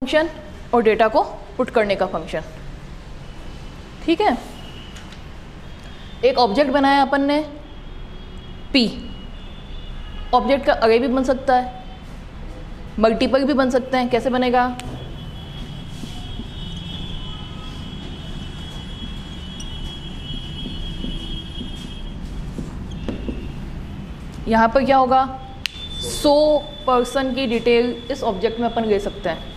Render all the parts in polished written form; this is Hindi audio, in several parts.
फंक्शन और डेटा को पुट करने का फंक्शन। ठीक है, एक ऑब्जेक्ट बनाया अपन ने P। ऑब्जेक्ट का अरे भी बन सकता है, मल्टीपल भी बन सकते हैं। कैसे बनेगा? यहाँ पर क्या होगा? 100 पर्सन की डिटेल इस ऑब्जेक्ट में अपन ले सकते हैं।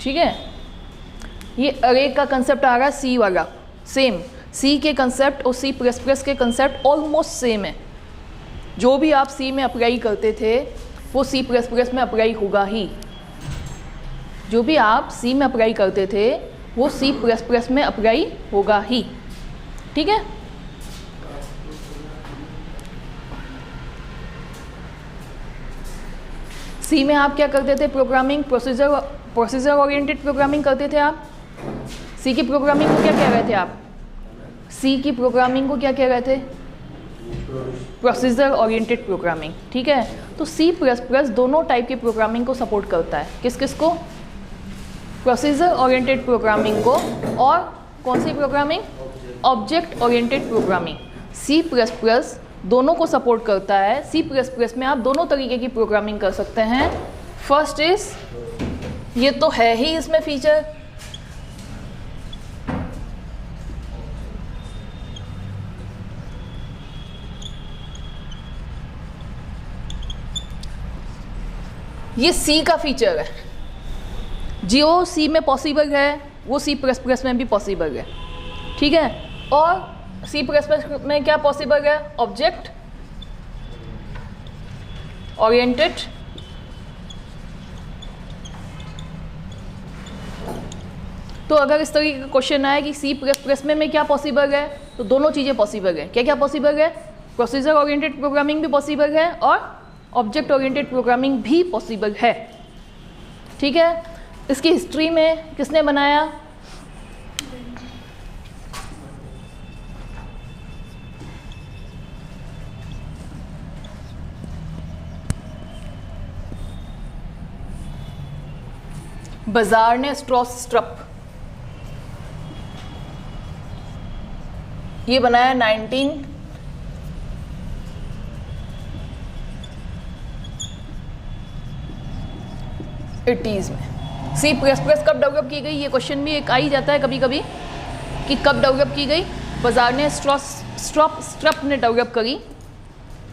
ठीक है, ये अरे का कंसेप्ट आ रहा है सी वाला, सेम सी के कंसेप्ट और सी प्लस प्लस के कंसेप्ट ऑलमोस्ट सेम है। जो भी आप सी में अप्लाई करते थे वो सी प्लस प्लस में अप्लाई होगा ही। जो भी आप सी में अप्लाई करते थे वो सी प्लस प्लस में अप्लाई होगा ही। ठीक है, सी में आप क्या करते थे? प्रोग्रामिंग प्रोसीजर ओरिएंटेड प्रोग्रामिंग करते थे आप। सी की प्रोग्रामिंग को क्या कह रहे थे आप? सी की प्रोग्रामिंग को क्या कह रहे थे? Procedure oriented programming. ठीक है, तो सी प्लस प्लस दोनों टाइप की प्रोग्रामिंग को सपोर्ट करता है। किस किस को? प्रोसीजर ओरिएंटेड प्रोग्रामिंग को, और कौन सी programming? Object oriented programming. C plus plus दोनों को सपोर्ट करता है। सी प्लस प्लस में आप दोनों तरीके की प्रोग्रामिंग कर सकते हैं। फर्स्ट इज, ये तो है ही इसमें फीचर, ये सी का फीचर है। जो सी में पॉसिबल है वो सी प्लस प्लस में भी पॉसिबल है। ठीक है, और सी प्लस प्लस में क्या पॉसिबल है? ऑब्जेक्ट ओरिएंटेड तो अगर इस तरीके का क्वेश्चन आए कि सी प्लस प्लस में क्या पॉसिबल है, तो दोनों चीज़ें पॉसिबल है। क्या क्या पॉसिबल है? प्रोसीजर ओरिएंटेड प्रोग्रामिंग भी पॉसिबल है और ऑब्जेक्ट ओरिएंटेड प्रोग्रामिंग भी पॉसिबल है। ठीक है, इसकी हिस्ट्री में किसने बनाया? बाजार ने स्ट्रॉप, ये बनाया 1980s में। सी प्लस प्लस कब डेवलप की गई? ये क्वेश्चन भी एक आ ही जाता है कभी कभी कि कब डेवलप की गई। बाजार ने स्ट्रॉप ने डेवलप करी,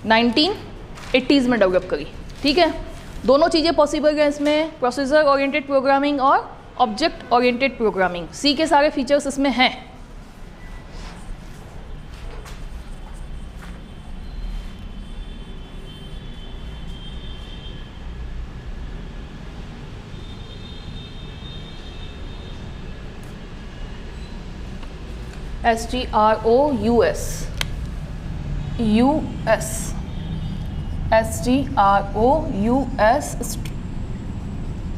1980s में डेवलप करी। ठीक है, दोनों चीज़ें पॉसिबल है इसमें, प्रोसीजर ओरिएंटेड प्रोग्रामिंग और ऑब्जेक्ट ओरिएंटेड प्रोग्रामिंग। सी के सारे फीचर्स इसमें हैं। STROUS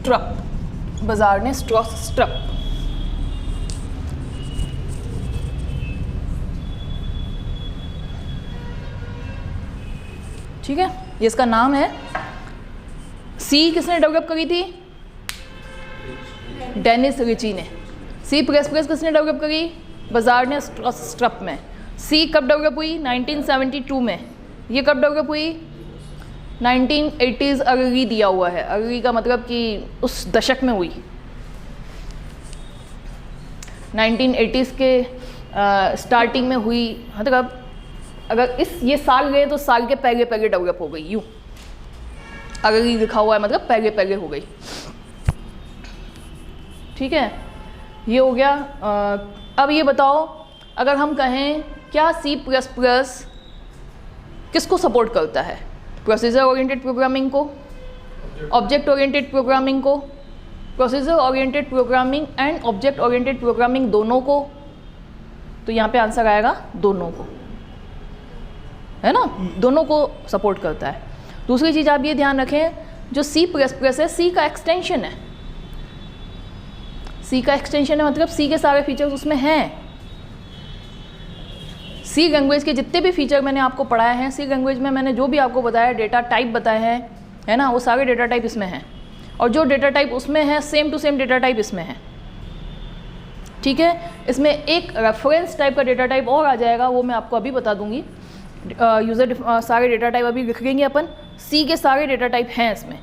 स्ट्रप, बाजार ने स्ट्रप। ठीक है, ये इसका नाम है। सी किसने डेवलप करी थी? डेनिस रिची ने। सी प्लस प्लस किसने डेवलप करी? बाजार ने स्ट्रप में। सी कब डेवलप हुई? 1972 में। ये कब डेवलप हुई? 1980s अर्ली दिया हुआ है। अर्ली का मतलब कि उस दशक में हुई। 1980s के स्टार्टिंग में हुई। मतलब अगर ये साल गए तो साल के पहले पहले डेवलप हो गई। यूँ अर्ली लिखा हुआ है, मतलब पहले पहले हो गई। ठीक है, ये हो गया। अब ये बताओ, अगर हम कहें क्या सी प्लस प्लस किसको सपोर्ट करता है? प्रोसीजर ओरिएंटेड प्रोग्रामिंग को, ऑब्जेक्ट ओरिएंटेड प्रोग्रामिंग को, procedure oriented programming and object oriented programming दोनों को। तो यहाँ पे आंसर आएगा दोनों को, है ना, दोनों को सपोर्ट करता है। दूसरी चीज़ आप ये ध्यान रखें, जो सी प्लस प्लस है सी का एक्सटेंशन है। सी का एक्सटेंशन है मतलब सी के सारे फीचर्स उसमें हैं। सी लैंग्वेज के जितने भी फीचर मैंने आपको पढ़ाए हैं, सी लैंग्वेज में मैंने जो भी आपको बताया, डेटा टाइप बताए हैं, है ना, वो सारे डेटा टाइप इसमें हैं। और जो डेटा टाइप उसमें है same to same data type इसमें है। ठीक है, इसमें एक रेफरेंस टाइप का डेटा टाइप और आ जाएगा, वो मैं आपको अभी बता दूंगी। यूज़र सारे डेटा टाइप अभी लिख लेंगे अपन। सी के सारे डेटा टाइप हैं इसमें।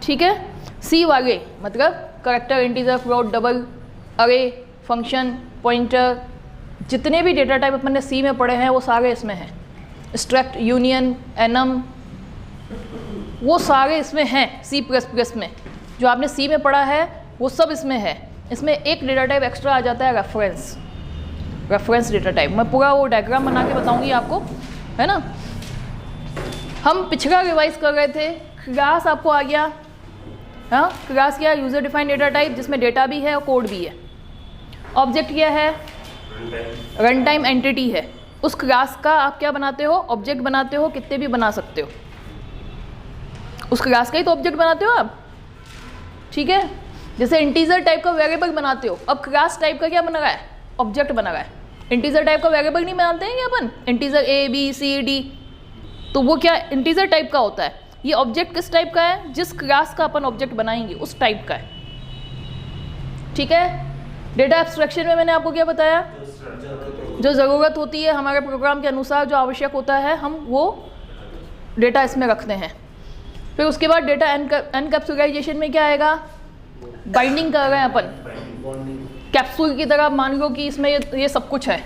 ठीक है, सी वाले मतलब कैरेक्टर, इंटीजर, फ्लोट, डबल, अरे, फंक्शन, पॉइंटर, जितने भी डेटा टाइप अपन ने सी में पढ़े हैं वो सारे इसमें हैं। स्ट्रक्ट, यूनियन, एनम, वो सारे इसमें हैं सी प्लस प्लस में। जो आपने सी में पढ़ा है वो सब इसमें है। इसमें एक डेटा टाइप एक्स्ट्रा आ जाता है, रेफरेंस डेटा टाइप। मैं पूरा वो डायग्राम बना के बताऊंगी आपको, है ना। हम पिछला रिवाइज कर रहे थे, क्लास आपको आ गया। हाँ, क्लास क्या है? यूज़र डिफाइंड डेटा टाइप जिसमें डेटा भी है और कोड भी है। ऑब्जेक्ट क्या है? रन टाइम एंटिटी है। उस क्लास का आप क्या बनाते हो? ऑब्जेक्ट बनाते हो, कितने भी बना सकते हो। उस क्लास का ही तो ऑब्जेक्ट बनाते हो आप। ठीक है, जैसे इंटीजर टाइप का वेरिएबल बनाते हो, अब क्लास टाइप का क्या बना रहा है? ऑब्जेक्ट बना रहा है। इंटीजर टाइप का वेरिएबल नहीं बनाते हैं क्या अपन? Integer a B c d, तो वो क्या इंटीजर टाइप का होता है। ये ऑब्जेक्ट किस टाइप का है? जिस क्लास का अपन ऑब्जेक्ट बनाएंगे उस टाइप का है। ठीक है, डेटा एब्स्ट्रैक्शन में मैंने आपको क्या बताया? जो ज़रूरत होती है हमारे प्रोग्राम के अनुसार, जो आवश्यक होता है, हम वो डेटा इसमें रखते हैं। फिर उसके बाद डेटा एनकैप्सुलाइजेशन में क्या आएगा? बाइंडिंग कर रहे हैं अपन कैप्सूल की तरह। मान लो कि इसमें ये सब कुछ है,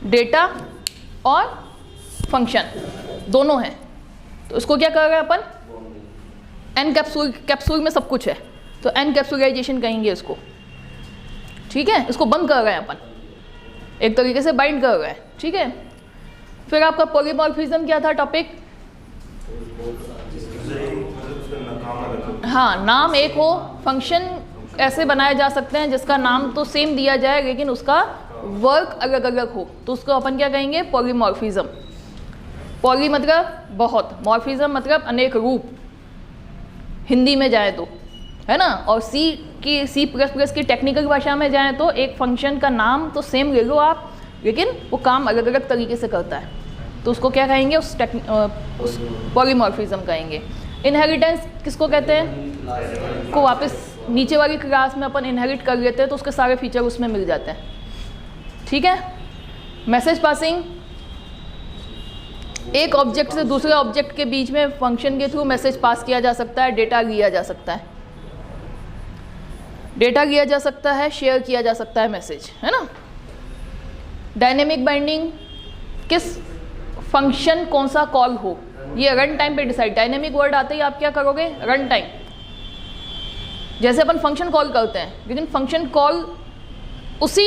डेटा और फंक्शन दोनों हैं, तो इसको क्या कर रहे हैं अपन? कैप्सूल में सब कुछ है, तो एनकैप्सुलाइजेशन कहेंगे इसको। ठीक है, इसको बंद कर रहे हैं अपन, एक तरीके से बाइंड कर रहे हैं। ठीक है, फिर आपका पॉलीमॉर्फिज्म क्या था टॉपिक? हाँ, नाम एक हो, फंक्शन ऐसे बनाए जा सकते हैं जिसका नाम तो सेम दिया जाए लेकिन उसका वर्क अलग अलग हो, तो उसको अपन क्या कहेंगे? पॉलीमॉर्फिज्म। पॉली मतलब बहुत, मॉर्फिज्म मतलब अनेक रूप, हिंदी में जाए तो, है ना। और सी प्लस प्लस की टेक्निकल भाषा में जाए तो एक फंक्शन का नाम तो सेम ले लो आप, लेकिन वो काम अलग अलग तरीके से करता है, तो उसको क्या कहेंगे? उस पॉलीमॉर्फिज्म कहेंगे। इनहेरिटेंस किसको कहते हैं? को वापस नीचे वाली क्लास में अपन इनहेरिट कर लेते हैं तो उसके सारे फीचर उसमें मिल जाते हैं। ठीक है, मैसेज पासिंग, एक ऑब्जेक्ट से दूसरे ऑब्जेक्ट के बीच में फंक्शन के थ्रू मैसेज पास किया जा सकता है, डेटा लिया जा सकता है, शेयर किया जा सकता है मैसेज, है ना। डायनेमिक बाइंडिंग, किस फंक्शन कौन सा कॉल हो, ये रन टाइम पे डिसाइड। डायनेमिक वर्ड आते ही आप क्या करोगे? Run time. जैसे अपन फंक्शन कॉल करते हैं, लेकिन फंक्शन कॉल उसी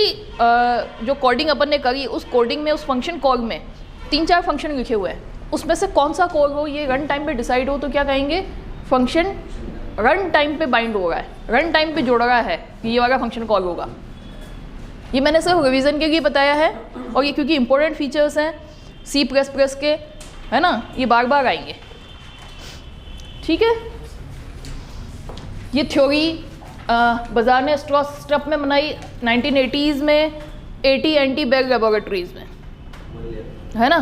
जो कोडिंग अपन ने करी, उस कोडिंग में, उस फंक्शन कॉल में 3-4 फंक्शन लिखे हुए हैं, उसमें से कौन सा कॉल हो ये रन टाइम पे डिसाइड हो, तो क्या कहेंगे? फंक्शन रन टाइम पे बाइंड हो रहा है, रन टाइम पे जोड़ रहा है कि ये वाला फंक्शन कॉल होगा। ये मैंने सिर्फ रिवीजन के लिए बताया है, और ये क्योंकि इंपॉर्टेंट फीचर्स हैं सी प्लस प्लस के, है ना, ये बार बार आएंगे। ठीक है, ये थ्योरी बाजार ने स्टफ में बनाई 1980s में, AT&T बेल लेबोरेटरीज में, है ना,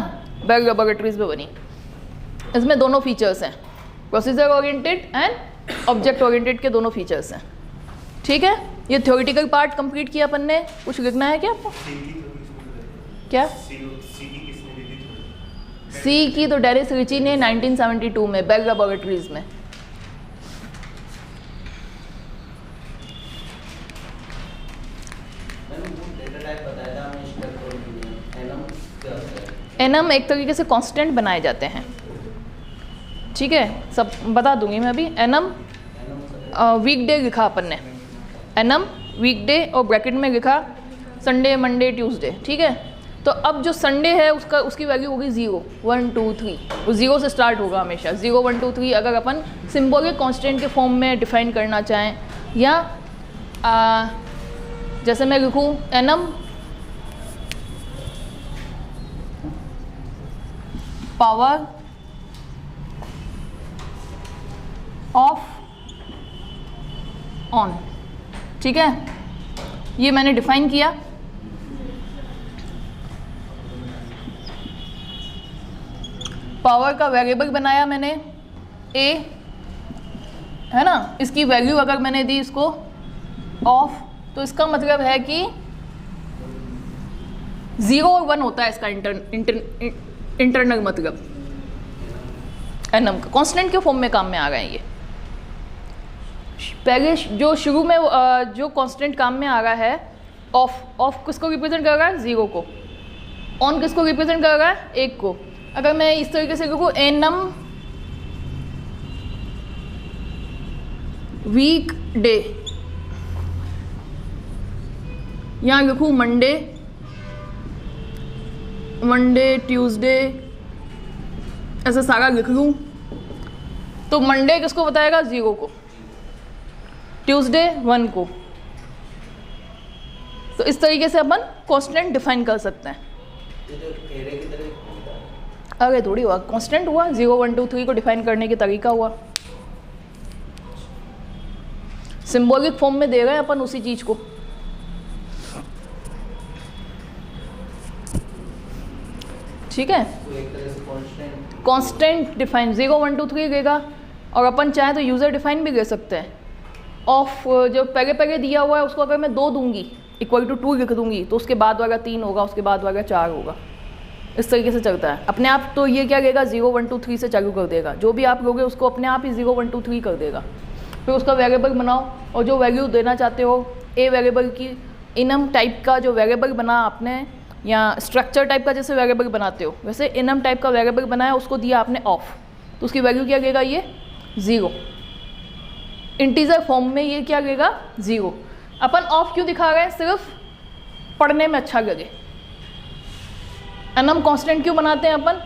बेल लेबोरेटरीज में बनी। इसमें दोनों फीचर्स हैं, procedure oriented and object oriented के दोनों फीचर्स हैं। ठीक है, ये थ्योरेटिकल पार्ट कंप्लीट किया अपन ने। कुछ लिखना है क्या आपको? क्या? सी की तो डेरिस रिची ने 1972 में बेल लेबोरेटरीज में। एनम एक तरीके से कांस्टेंट बनाए जाते हैं। ठीक है, सब बता दूंगी मैं अभी। एनम वीकडे लिखा अपन ने, एनम वीकडे और ब्रैकेट में लिखा संडे, मंडे, ट्यूसडे। ठीक है, तो अब जो संडे है उसकी वैल्यू होगी 0, 1, 2, 3। वो 0 से स्टार्ट होगा हमेशा, 0, 1, 2, 3। अगर अपन सिंबॉलिक कांस्टेंट के फॉर्म में डिफाइन करना चाहें, या जैसे मैं लिखूँ एनम पावर ऑफ ऑन। ठीक है, ये मैंने डिफाइन किया। पावर का वेरिएबल बनाया मैंने, ए, है ना, इसकी वैल्यू अगर मैंने दी इसको ऑफ, तो इसका मतलब है कि 0 और 1 होता है इसका इंटरनल मतलब एनम का। कांस्टेंट के फॉर्म में काम में आ गए हैं ये। पहले जो शुरू में जो कांस्टेंट काम में आ रहा है ऑफ किसको रिप्रेजेंट कर रहा है? 0 को। ऑन किसको रिप्रेजेंट कर रहा है? 1 को। अगर मैं इस तरीके से लिखूँ एनम वीक डे, यहाँ लिखूँ मंडे ट्यूसडे, ऐसा सारा लिख लूँ, तो मंडे किसको बताएगा? 0 को, ट्यूसडे 1 को। तो इस तरीके से अपन कांस्टेंट डिफाइन कर सकते हैं। अरे थोड़ी हुआ, कांस्टेंट हुआ, 0 1 2 3 को डिफाइन करने के तरीका हुआ। सिंबॉलिक फॉर्म में दे रहे हैं अपन उसी चीज को। ठीक है, कांस्टेंट डिफाइन 0 1 2 3 देगा, और अपन चाहे तो यूजर डिफाइन भी दे सकते हैं। ऑफ जो पहले दिया हुआ है उसको अगर मैं 2 दूंगी, इक्वल टू 2 लिख दूंगी, तो उसके बाद वाला 3 होगा, उसके बाद वाला 4 होगा। इस तरीके से चलता है अपने आप। तो ये क्या करेगा? 0 1 2 3 से चालू कर देगा। जो भी आप लोगे उसको अपने आप ही 0 1 2 3 कर देगा। फिर उसका वेरिएबल बनाओ, और जो वैल्यू देना चाहते हो ए वेरिएबल की, इनम टाइप का जो वेरिएबल बना आपने, या स्ट्रक्चर टाइप का जैसे वेरिएबल बनाते हो वैसे इनम टाइप का वेरिएबल बनाया, उसको दिया आपने ऑफ, तो उसकी वैल्यू क्या देगा? ये 0। इंटीजर फॉर्म में ये क्या देगा? 0। अपन ऑफ क्यों दिखा रहे हैं? सिर्फ पढ़ने में अच्छा लगे। एनम कांस्टेंट क्यों बनाते हैं अपन?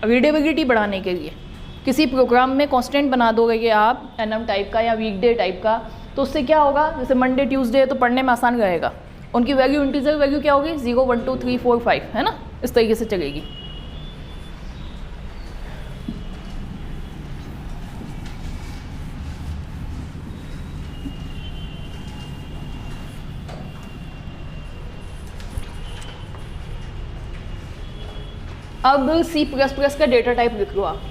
रीडेबिलिटी बढ़ाने के लिए। किसी प्रोग्राम में कांस्टेंट बना दोगे आप एनम टाइप का या वीकडे टाइप का, तो उससे क्या होगा? जैसे मंडे ट्यूसडे है तो पढ़ने में आसान रहेगा। उनकी वैल्यू इंटीजर वैल्यू क्या होगी? 0 1 2 3 4 5, है ना, इस तरीके से चलेगी। अब C++ का डेटा टाइप लिख लो आप।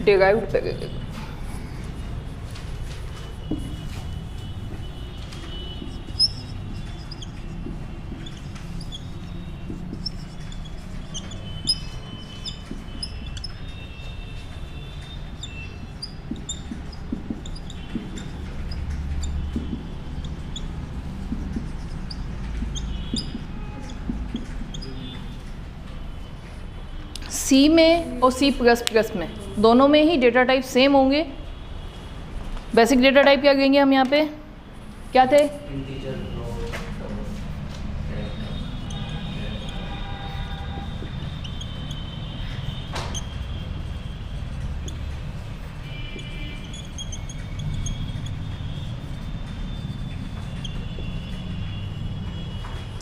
डिराइव्ड करेंगे। सी में और C++ में दोनों में ही डेटा टाइप सेम होंगे। बेसिक डेटा टाइप क्या कहेंगे हम यहाँ पे? क्या थे?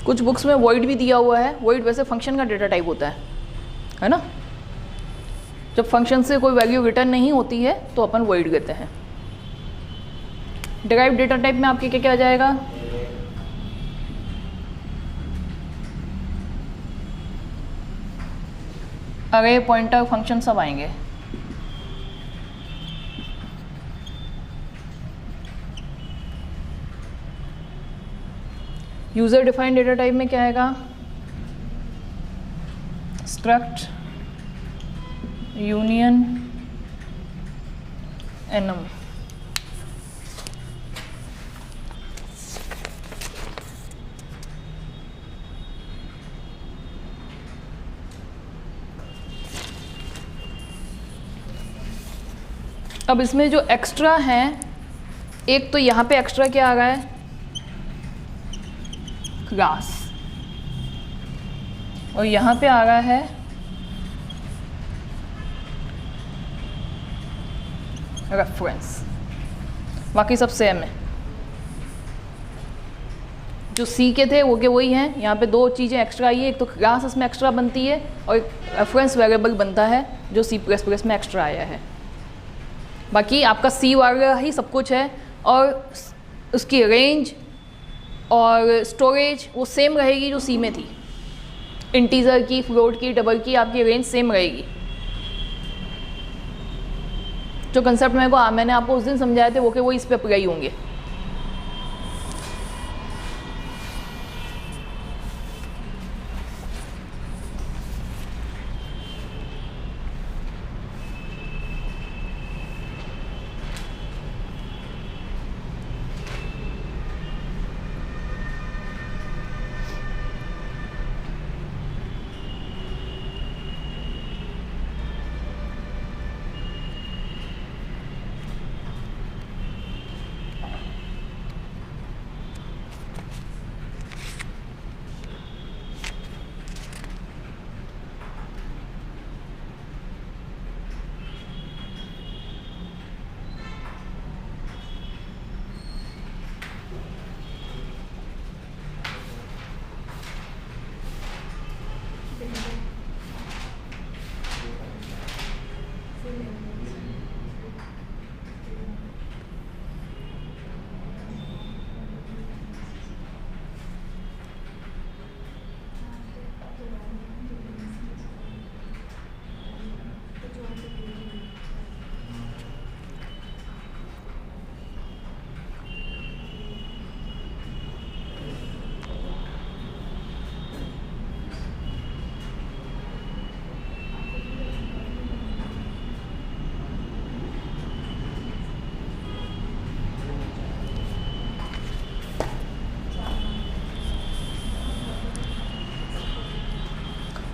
कुछ बुक्स में वॉइड भी दिया हुआ है। वॉइड वैसे फंक्शन का डेटा टाइप होता है ना। जब फंक्शन से कोई वैल्यू रिटर्न नहीं होती है तो अपन वॉइड कहते हैं। डिराइव्ड डेटा टाइप में आपके क्या क्या आ जाएगा? अरे पॉइंटर फंक्शन सब आएंगे। यूजर डिफाइंड डेटा टाइप में क्या आएगा? Struct union annum. अब इसमें जो एक्स्ट्रा हैं, एक तो यहाँ पे एक्स्ट्रा क्या आ रहा है, क्लास, और यहाँ पे आ रहा है रेफरेंस। बाकी सब सेम है, जो सी के थे वो के वही हैं। यहाँ पे दो चीज़ें एक्स्ट्रा आई है, एक तो क्लास इसमें एक्स्ट्रा बनती है और एक रेफरेंस वेरिएबल बनता है जो सी प्लस प्लस में एक्स्ट्रा आया है। बाकी आपका सी वाला ही सब कुछ है और उसकी रेंज और स्टोरेज वो सेम रहेगी जो सी में थी। इंटीजर की, फ्लोट की, डबल की आपकी रेंज सेम रहेगी। जो कंसेप्ट मैंने आपको उस दिन समझाए थे वो इस पे अप्लाई होंगे।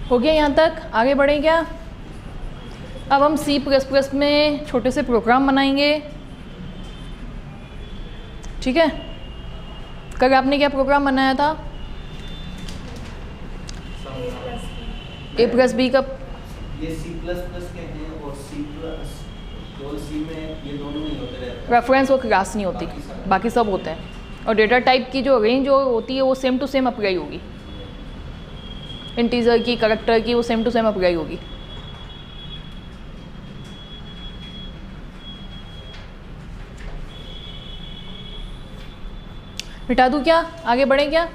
हो गया यहाँ तक? आगे बढ़ें क्या? अब हम सी प्लस प्लस में छोटे से प्रोग्राम बनाएंगे। ठीक है, कल आपने क्या प्रोग्राम बनाया था? ए प्लस बी का। ये सी प्लस प्लस के हैं और सी प्लस केवल सी में ये दोनों नहीं होते रहते। रेफरेंस और क्लास नहीं होती, बाकी सब होते हैं। और डेटा टाइप की जो रेंज होती है वो सेम टू सेम अप्लाई होगी। इंटीजर की, कैरेक्टर की, वो सेम टू सेम अप्लाई होगी। मिटा दूँ क्या? आगे बढ़ें क्या?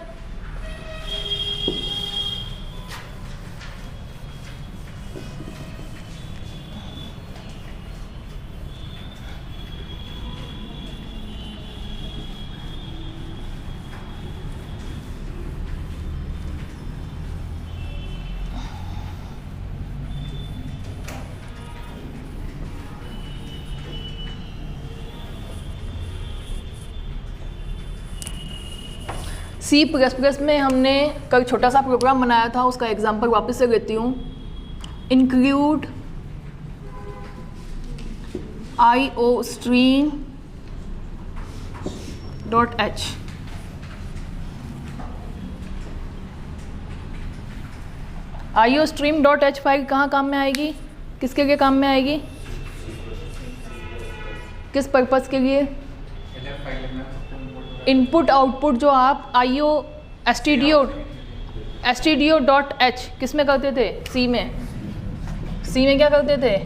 सी प्लस प्लस में हमने कल छोटा सा प्रोग्राम बनाया था, उसका एग्जांपल वापस से लेती हूँ। Include iostream .h। iostream .h file कहाँ काम में आएगी? किसके लिए काम में आएगी? किस पर्पस के लिए? इनपुट आउटपुट जो आप stdio.h किस में करते थे? सी में। सी में क्या करते थे?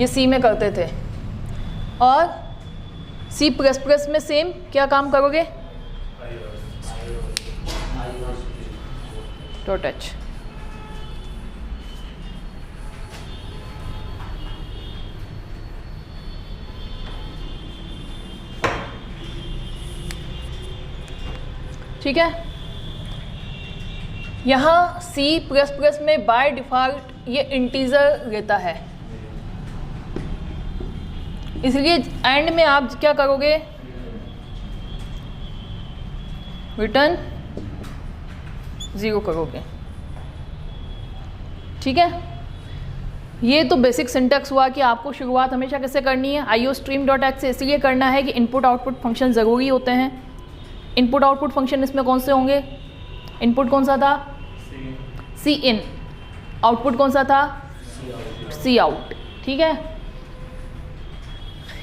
ये सी में करते थे। और सी प्लस प्लस में सेम क्या काम करोगे? .h। ठीक है, यहाँ सी प्लस प्लस में बाय डिफ़ॉल्ट ये इंटीजर लेता है, इसलिए एंड में आप क्या करोगे, रिटर्न 0 करोगे। ठीक है, ये तो बेसिक सिंटैक्स हुआ कि आपको शुरुआत हमेशा कैसे करनी है, iostream.h से इसलिए करना है कि इनपुट आउटपुट फंक्शन ज़रूरी होते हैं। इनपुट आउटपुट फंक्शन इसमें कौन से होंगे, इनपुट कौन सा था, सी इन, आउटपुट कौन सा था, सी आउट। ठीक है,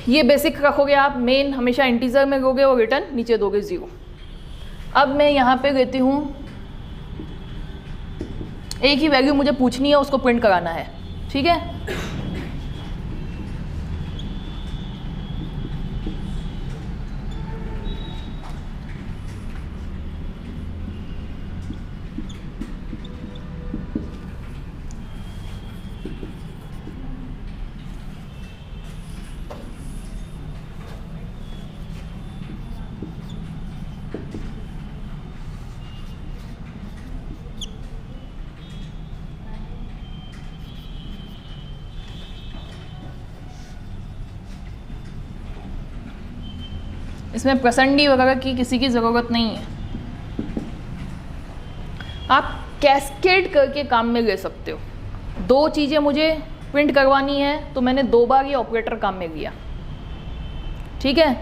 ये बेसिक रखोगे आप, मेन हमेशा इंटीजर में लोगे और रिटर्न नीचे दोगे 0। अब मैं यहाँ पे लेती हूँ, एक ही वैल्यू मुझे पूछनी है, उसको प्रिंट कराना है। ठीक है, इसमें प्रसंडी वगैरह की किसी की ज़रूरत नहीं है, आप कैस्केड करके काम में ले सकते हो। 2 चीज़ें मुझे प्रिंट करवानी है तो मैंने 2 बार ये ऑपरेटर काम में लिया। ठीक है,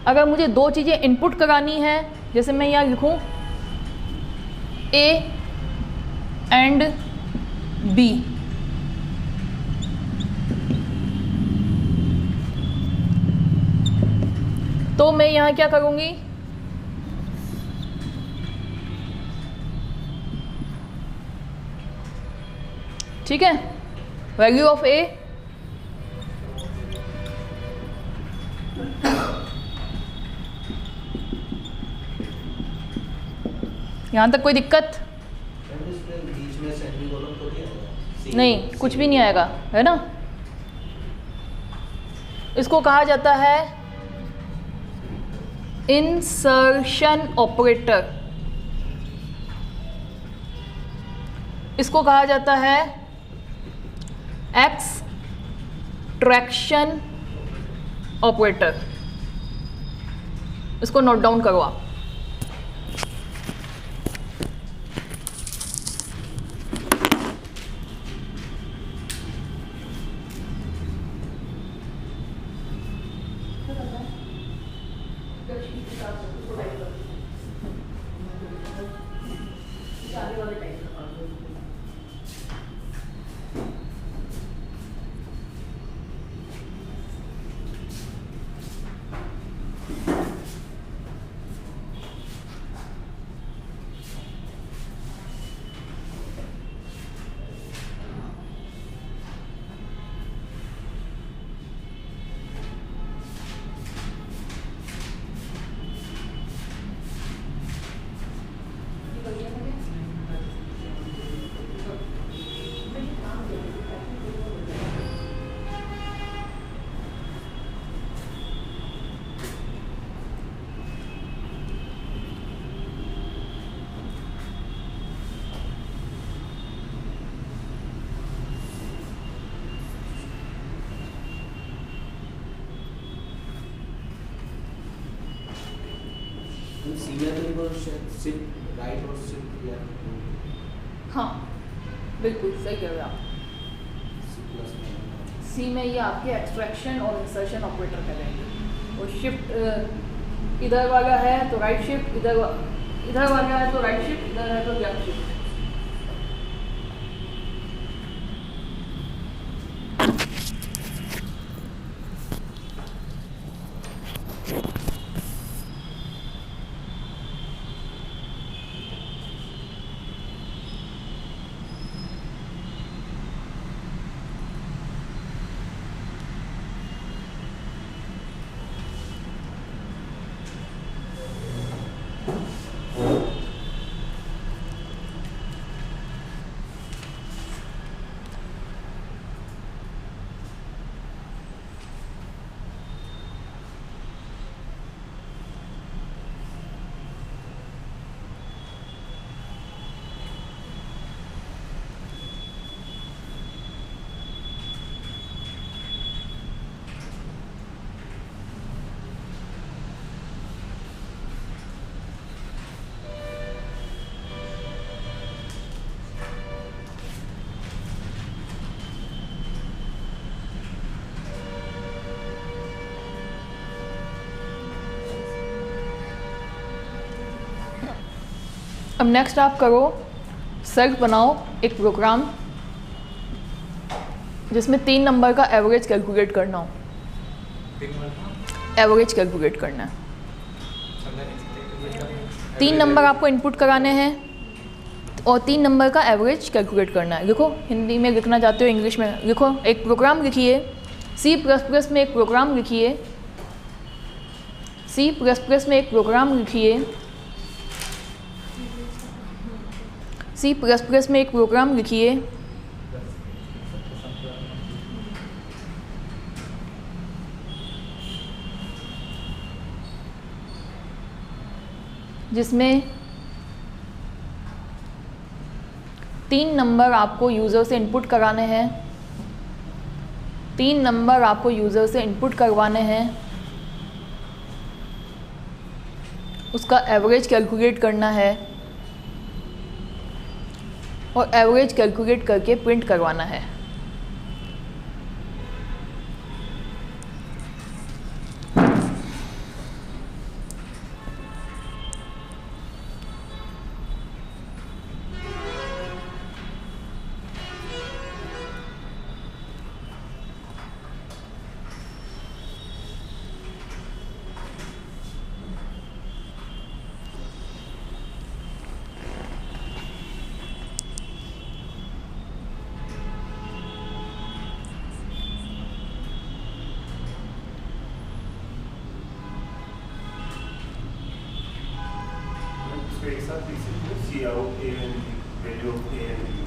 अगर मुझे 2 चीज़ें इनपुट करानी है, जैसे मैं यहाँ लिखूँ A एंड B, तो मैं यहाँ क्या करूँगी, ठीक है, वैल्यू ऑफ A यहाँ तक कोई दिक्कत बीच में सेमीकोलन तो नहीं आएगा? नहीं, कुछ भी नहीं आएगा, है ना। इसको कहा जाता है इंसर्शन ऑपरेटर, इसको कहा जाता है एक्सट्रैक्शन ऑपरेटर। इसको नोट डाउन करो आप। सी में तो इनको शिफ्ट राइट और शिफ्ट किया, हाँ बिल्कुल सही कह रहे हो आप। सी में ये आपके एक्सट्रैक्शन और इंसर्शन ऑपरेटर करेंगे, और शिफ्ट इधर वाला है तो राइट शिफ्ट, इधर वाला है तो राइट शिफ्ट, इधर है तो लेफ्ट शिफ्ट। अब नेक्स्ट आप करो, सेल्फ बनाओ एक प्रोग्राम जिसमें 3 नंबर का एवरेज कैलकुलेट करना हो। एवरेज कैलकुलेट करना है। 3 नंबर आपको इनपुट कराने हैं और 3 नंबर का एवरेज कैलकुलेट करना है। लिखो, हिंदी में लिखना चाहते हो इंग्लिश में लिखो। एक प्रोग्राम लिखिए, C++ में एक प्रोग्राम लिखिए, C++ में एक प्रोग्राम लिखिए, C++ में एक प्रोग्राम लिखिए जिसमें 3 नंबर आपको यूज़र से इनपुट कराने हैं। 3 नंबर आपको यूज़र से इनपुट करवाने हैं, उसका एवरेज कैलकुलेट करना है और एवरेज कैलकुलेट करके प्रिंट करवाना है।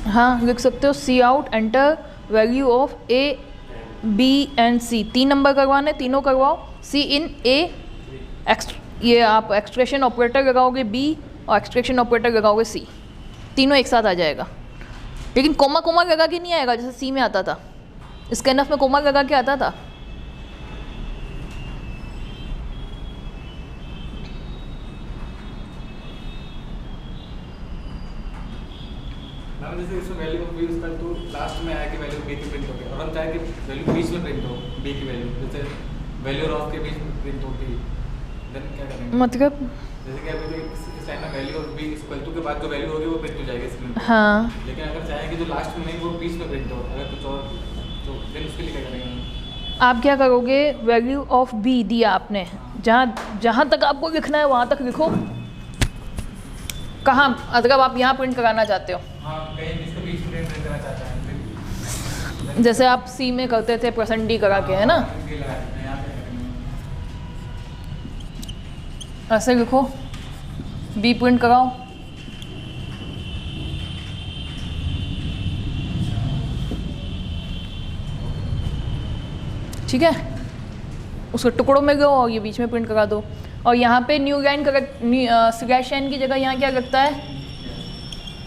हाँ, लिख सकते हो c out enter value of a b and c. 3 number करवाने, तीनों करवाओ। सी इन ए, ये आप एक्सट्रैक्शन ऑपरेटर लगाओगे बी और एक्सट्रैक्शन ऑपरेटर लगाओगे सी, तीनों एक साथ आ जाएगा। लेकिन कोमा कोमा लगा के नहीं आएगा जैसे सी में आता था। स्कैनफ में कोमा लगा के आता था। जैसे इसमें वैल्यू ऑफ बी उसका तो लास्ट में आया कि वैल्यू बी की प्रिंट हो गई और हम चाहे कि वैल्यू बीच में प्रिंट हो, बी की वैल्यू जैसे वैल्यू ऑफ के बीच में प्रिंट होती है, देन क्या करेंगे? मतलब जैसे कि अभी इस टाइम में value of B equal to के बाद जो वैल्यू होगी वो प्रिंट हो जाएगी स्क्रीन पे। हाँ, लेकिन अगर चाहें कि जो लास्ट में नहीं वो बीच में प्रिंट हो, अगर कुछ और तो देन उसके लिए क्या करेंगे? आप क्या करोगे, वैल्यू ऑफ बी दिया आपने, जहाँ तक आपको लिखना है वहाँ तक लिखो। कहाँ, अगर आप यहाँ प्रिंट कराना चाहते हो, हाँ, कहीं इसको बीच में प्रिंट करना चाहते हैं, जैसे आप सी में करते थे % करा के, है ना, ऐसे लिखो, बी प्रिंट कराओ। ठीक है, उसको टुकड़ों में गो और ये बीच में प्रिंट करा दो। और यहाँ पे न्यू लाइन स्लैश एन की जगह यहाँ क्या लगता है,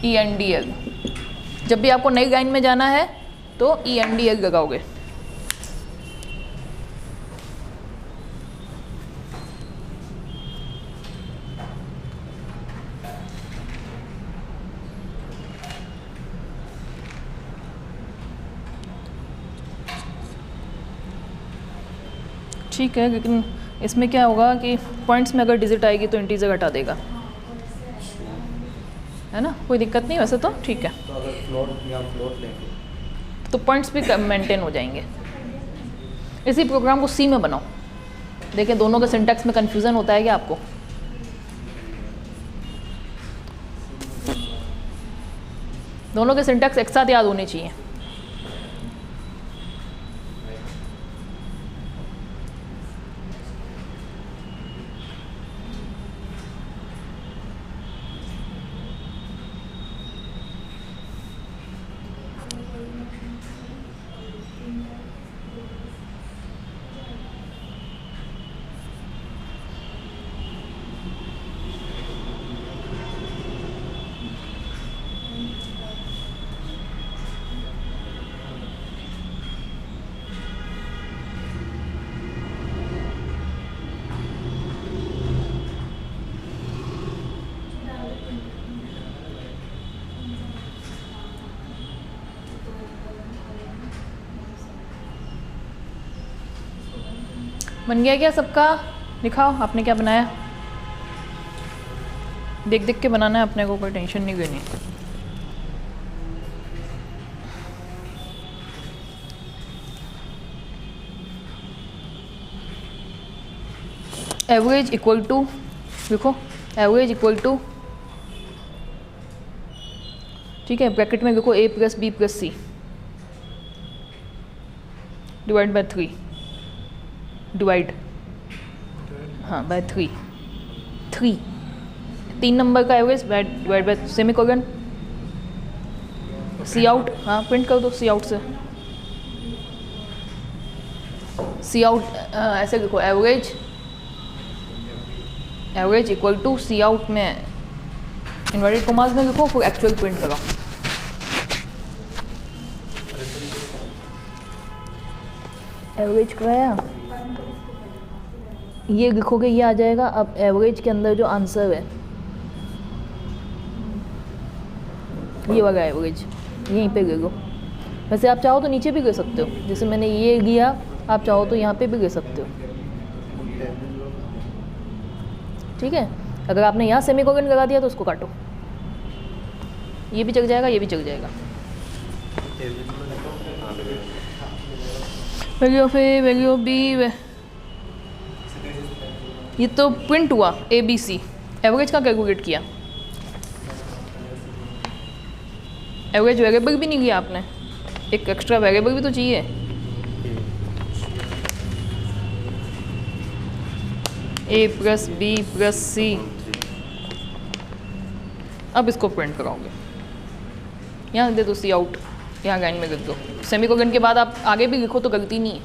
ENDL। जब भी आपको नई लाइन में जाना है तो ENDL लगाओगे। ठीक है, लेकिन इसमें क्या होगा कि पॉइंट्स में अगर डिजिट आएगी तो इंटीजर हटा देगा, है ना, कोई दिक्कत नहीं वैसे तो ठीक है। तो अगर फ्लोट लेंगे तो पॉइंट्स भी मेंटेन हो जाएंगे। इसी प्रोग्राम को सी में बनाओ। देखिए दोनों के सिंटैक्स में कन्फ्यूज़न होता है क्या आपको? दोनों के सिंटैक्स एक साथ याद होने चाहिए। बन गया क्या सबका? दिखाओ आपने क्या बनाया। देख देख के बनाना है अपने को, कोई टेंशन नहीं लेनी। एवरेज इक्वल टू, देखो एवरेज इक्वल टू, ठीक है, ब्रैकेट में देखो a plus B plus C divide by 3, divide, हाँ बाय 3, 3 नंबर का average divide by semicolon, C out, हाँ प्रिंट कर दो सी आउट से, सी आउट ऐसे देखो average equal to C out में इन्वर्टेड कॉमास में लिखो, फिर एक्चुअल प्रिंट करो। एवरेज कराया, ये लिखोगे ये आ जाएगा। अब एवरेज के अंदर जो आंसर है ये वाला एवरेज यहीं पे ले लो। वैसे आप चाहो तो नीचे भी ले सकते हो, जैसे मैंने ये लिया, आप चाहो तो यहाँ पे भी ले सकते हो, ठीक है। अगर आपने यहाँ सेमीकोलन लगा दिया तो उसको काटो, ये भी चल जाएगा, ये भी चल जाएगा। Value of A, value of B, ये तो प्रिंट हुआ ए बी सी। एवरेज का कैलकुलेट किया, एवरेज वेरिएबल भी नहीं लिया आपने, एक एक्स्ट्रा वेरिएबल भी तो चाहिए। ए प्लस बी प्लस सी, अब इसको प्रिंट कराओगे, यहाँ दे दो सी आउट, यहाँ लाइन में लिख दो। सेमीकोलन के बाद आप आगे भी लिखो तो गलती नहीं है।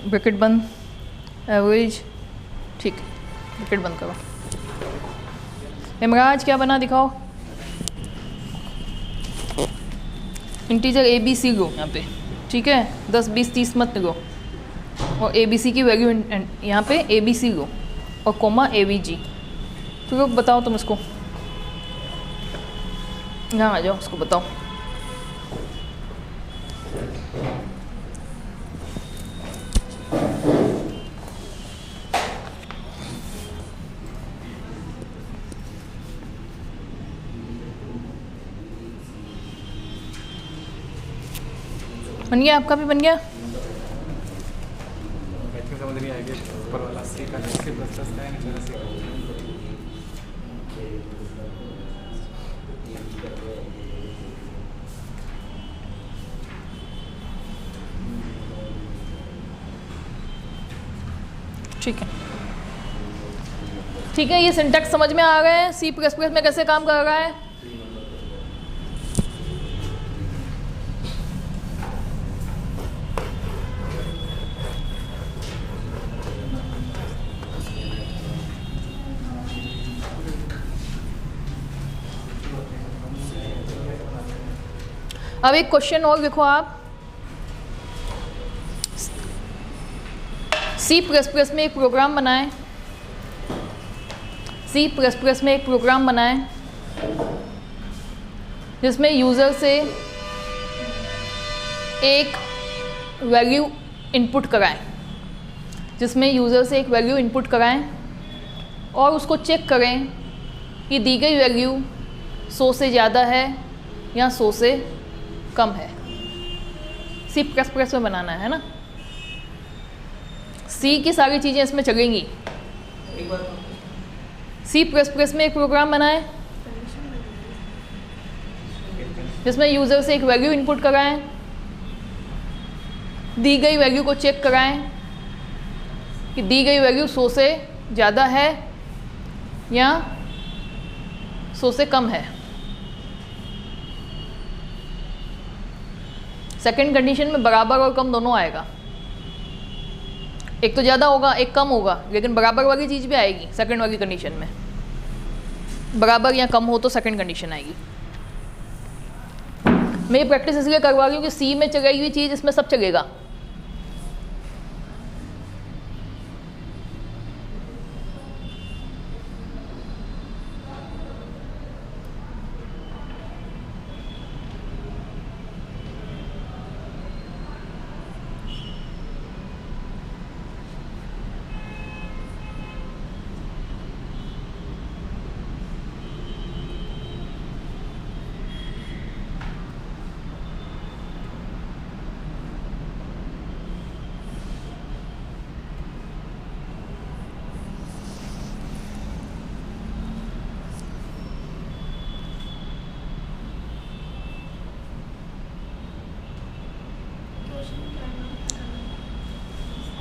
ब्रैकेट बंद, एवरेज, ठीक है, ब्रैकेट बंद करो। इमराज क्या बना दिखाओ। इंटीजर ए बी सी लो यहाँ पे, ठीक है, 10 20 30 मत लो, और ए बी सी की वैल्यू यहाँ पे ए बी सी लो और कोमा ए वी जी। तो बताओ तुम इसको, यहाँ आ जाओ, उसको बताओ। बन गया, आपका भी बन गया। समझ नहीं आएगी ऊपर वाला सी का सी प्लस प्लस का है, नीचे वाला सी का। ठीक है, ठीक है, ये सिंटैक्स समझ में आ गए हैं सी प्लस प्लस में कैसे काम कर रहा है। अब एक क्वेश्चन और लिखो आप, सी प्लस प्लस में एक प्रोग्राम बनाएं, सी प्लस प्लस में एक प्रोग्राम बनाएं जिसमें यूज़र से एक वैल्यू इनपुट कराएं, जिसमें यूज़र से एक वैल्यू इनपुट कराएं और उसको चेक करें कि दी गई वैल्यू 100 से ज़्यादा है या 100 से कम है। सी प्लस प्लस में बनाना है ना, सी की सारी चीज़ें इसमें चलेंगी। सी प्लस प्लस में एक प्रोग्राम बनाएं जिसमें यूज़र से एक वैल्यू इनपुट कराएं, दी गई वैल्यू को चेक कराएं कि दी गई वैल्यू 100 से ज़्यादा है या 100 से कम है। सेकंड कंडीशन में बराबर और कम दोनों आएगा, एक तो ज़्यादा होगा एक कम होगा, लेकिन बराबर वाली चीज़ भी आएगी सेकंड वाली कंडीशन में। बराबर या कम हो तो सेकंड कंडीशन आएगी। मैं ये प्रैक्टिस इसलिए करवा रही हूँ कि सी में चलाई हुई चीज़ इसमें सब चलेगा।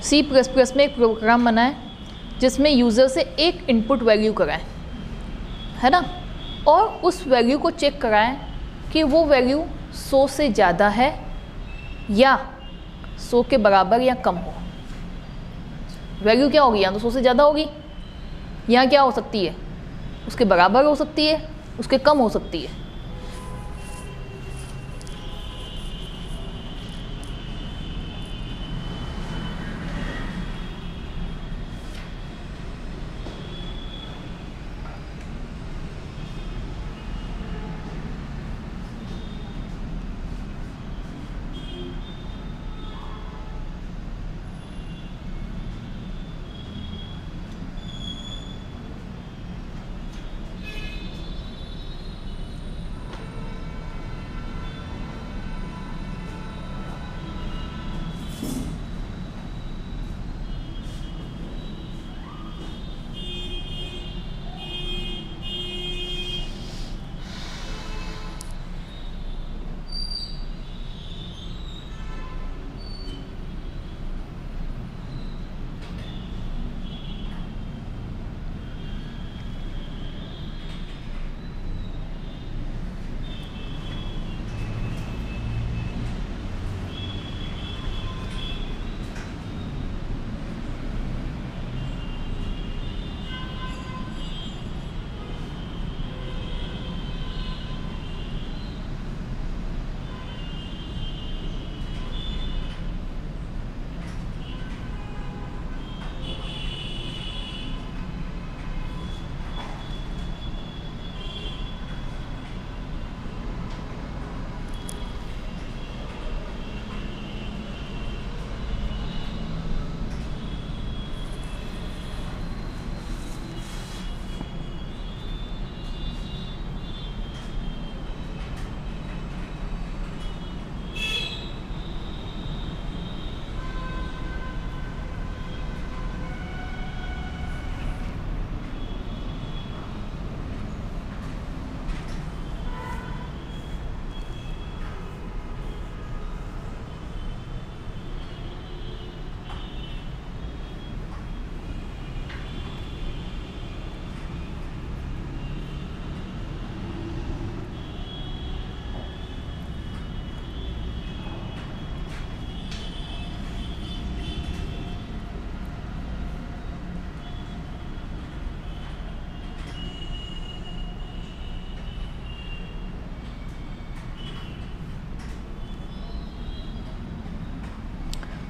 सी प्लस प्लस में एक प्रोग्राम बनाएं जिसमें यूज़र से एक इनपुट वैल्यू कराएं, है ना, और उस वैल्यू को चेक कराएं कि वो वैल्यू 100 से ज़्यादा है या 100 के बराबर या कम हो। वैल्यू क्या होगी, या तो 100 से ज़्यादा होगी, या क्या हो सकती है, उसके बराबर हो सकती है, उसके कम हो सकती है।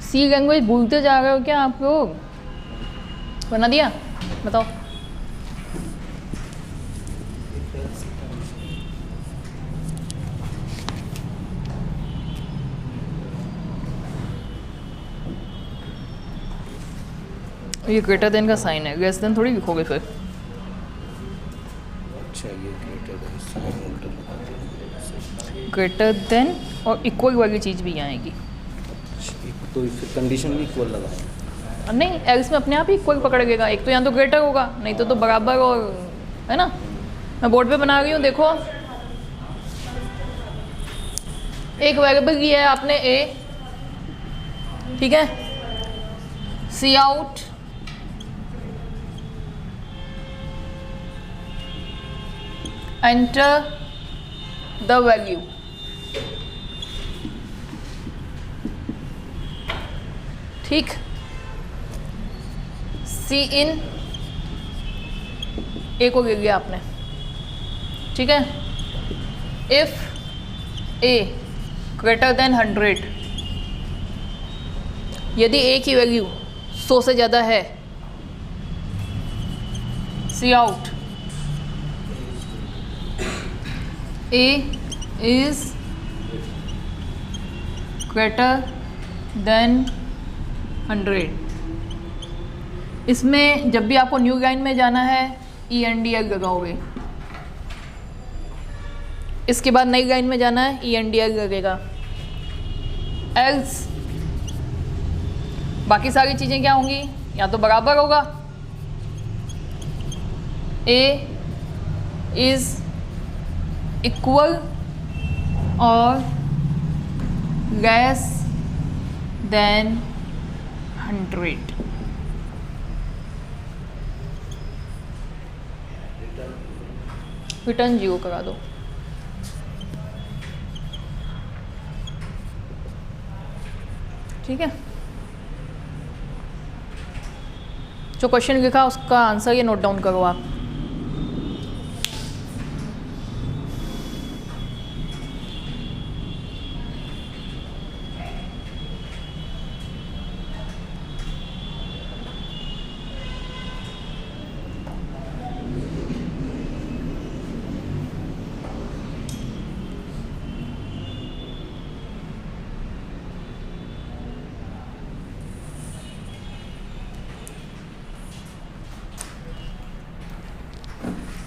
सी लैंग्वेज भूलते जा रहे हो क्या आप लोग? बना दिया, बताओ। ये ग्रेटर देन का साइन है, लेस देन थोड़ी लिखोगे फिर। अच्छा, ये ग्रेटर देन और इक्वल वाली चीज़ भी आएगी। तो फिर कंडीशन भी इक्वल लगा, नहीं, एल्स में अपने आप ही इक्वल पकड़ेगा। एक तो या तो ग्रेटर होगा, नहीं तो बराबर, और है ना। मैं बोर्ड पे बना रही हूँ, देखो। एक वेरिएबल लिया है आपने ए, ठीक है। C out enter the value, ठीक। सी इन ए को ले लिया आपने, ठीक है। इफ ए ग्रेटर देन 100, यदि ए की वैल्यू 100 से ज़्यादा है, c out a is greater than 100। इसमें जब भी आपको न्यू लाइन में जाना है ENDL लगाओगे, इसके बाद नई लाइन में जाना है ENDL लगेगा। एल्स बाकी सारी चीज़ें क्या होंगी, या तो बराबर होगा, ए इज इक्वल और लेस देन 100। रिटर्न 0 करा दो। ठीक है, जो क्वेश्चन लिखा उसका आंसर ये नोट डाउन करो आप।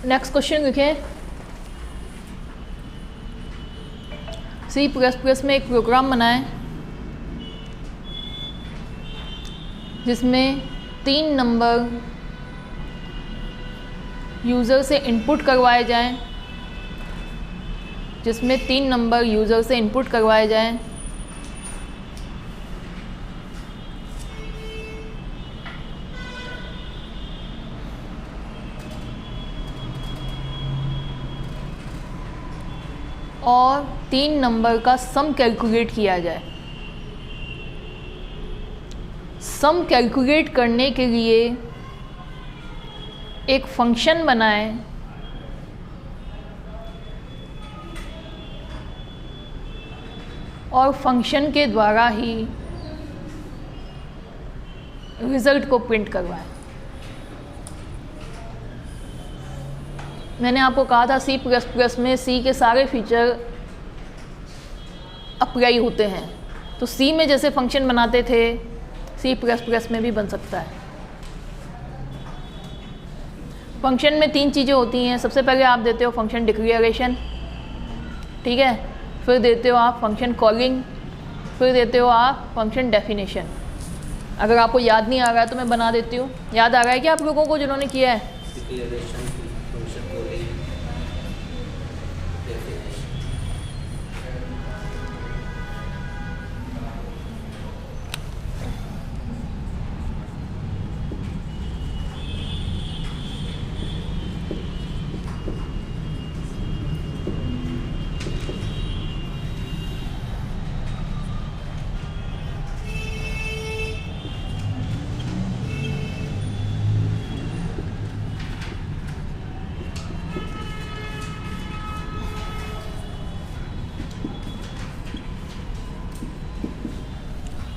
नेक्स्ट क्वेश्चन लिखें, C++ में एक प्रोग्राम बनाएं जिसमें 3 नंबर यूज़र से इनपुट करवाए जाएं, जिसमें 3 नंबर यूज़र से इनपुट करवाए जाएं और 3 नंबर का सम कैलकुलेट किया जाए। सम कैलकुलेट करने के लिए एक फंक्शन बनाएं और फंक्शन के द्वारा ही रिज़ल्ट को प्रिंट करवाएं। मैंने आपको कहा था C++ में C के सारे फीचर अप्लाई होते हैं, तो C में जैसे फंक्शन बनाते थे C++ में भी बन सकता है। फंक्शन में 3 चीज़ें होती हैं। सबसे पहले आप देते हो फंक्शन डिक्लेरेशन, ठीक है, फिर देते हो आप फंक्शन कॉलिंग, फिर देते हो आप फंक्शन डेफिनेशन। अगर आपको याद नहीं आ रहा है तो मैं बना देती हूँ। याद आ रहा है क्या आप लोगों को जिन्होंने किया है? Declaration, function calling, definition.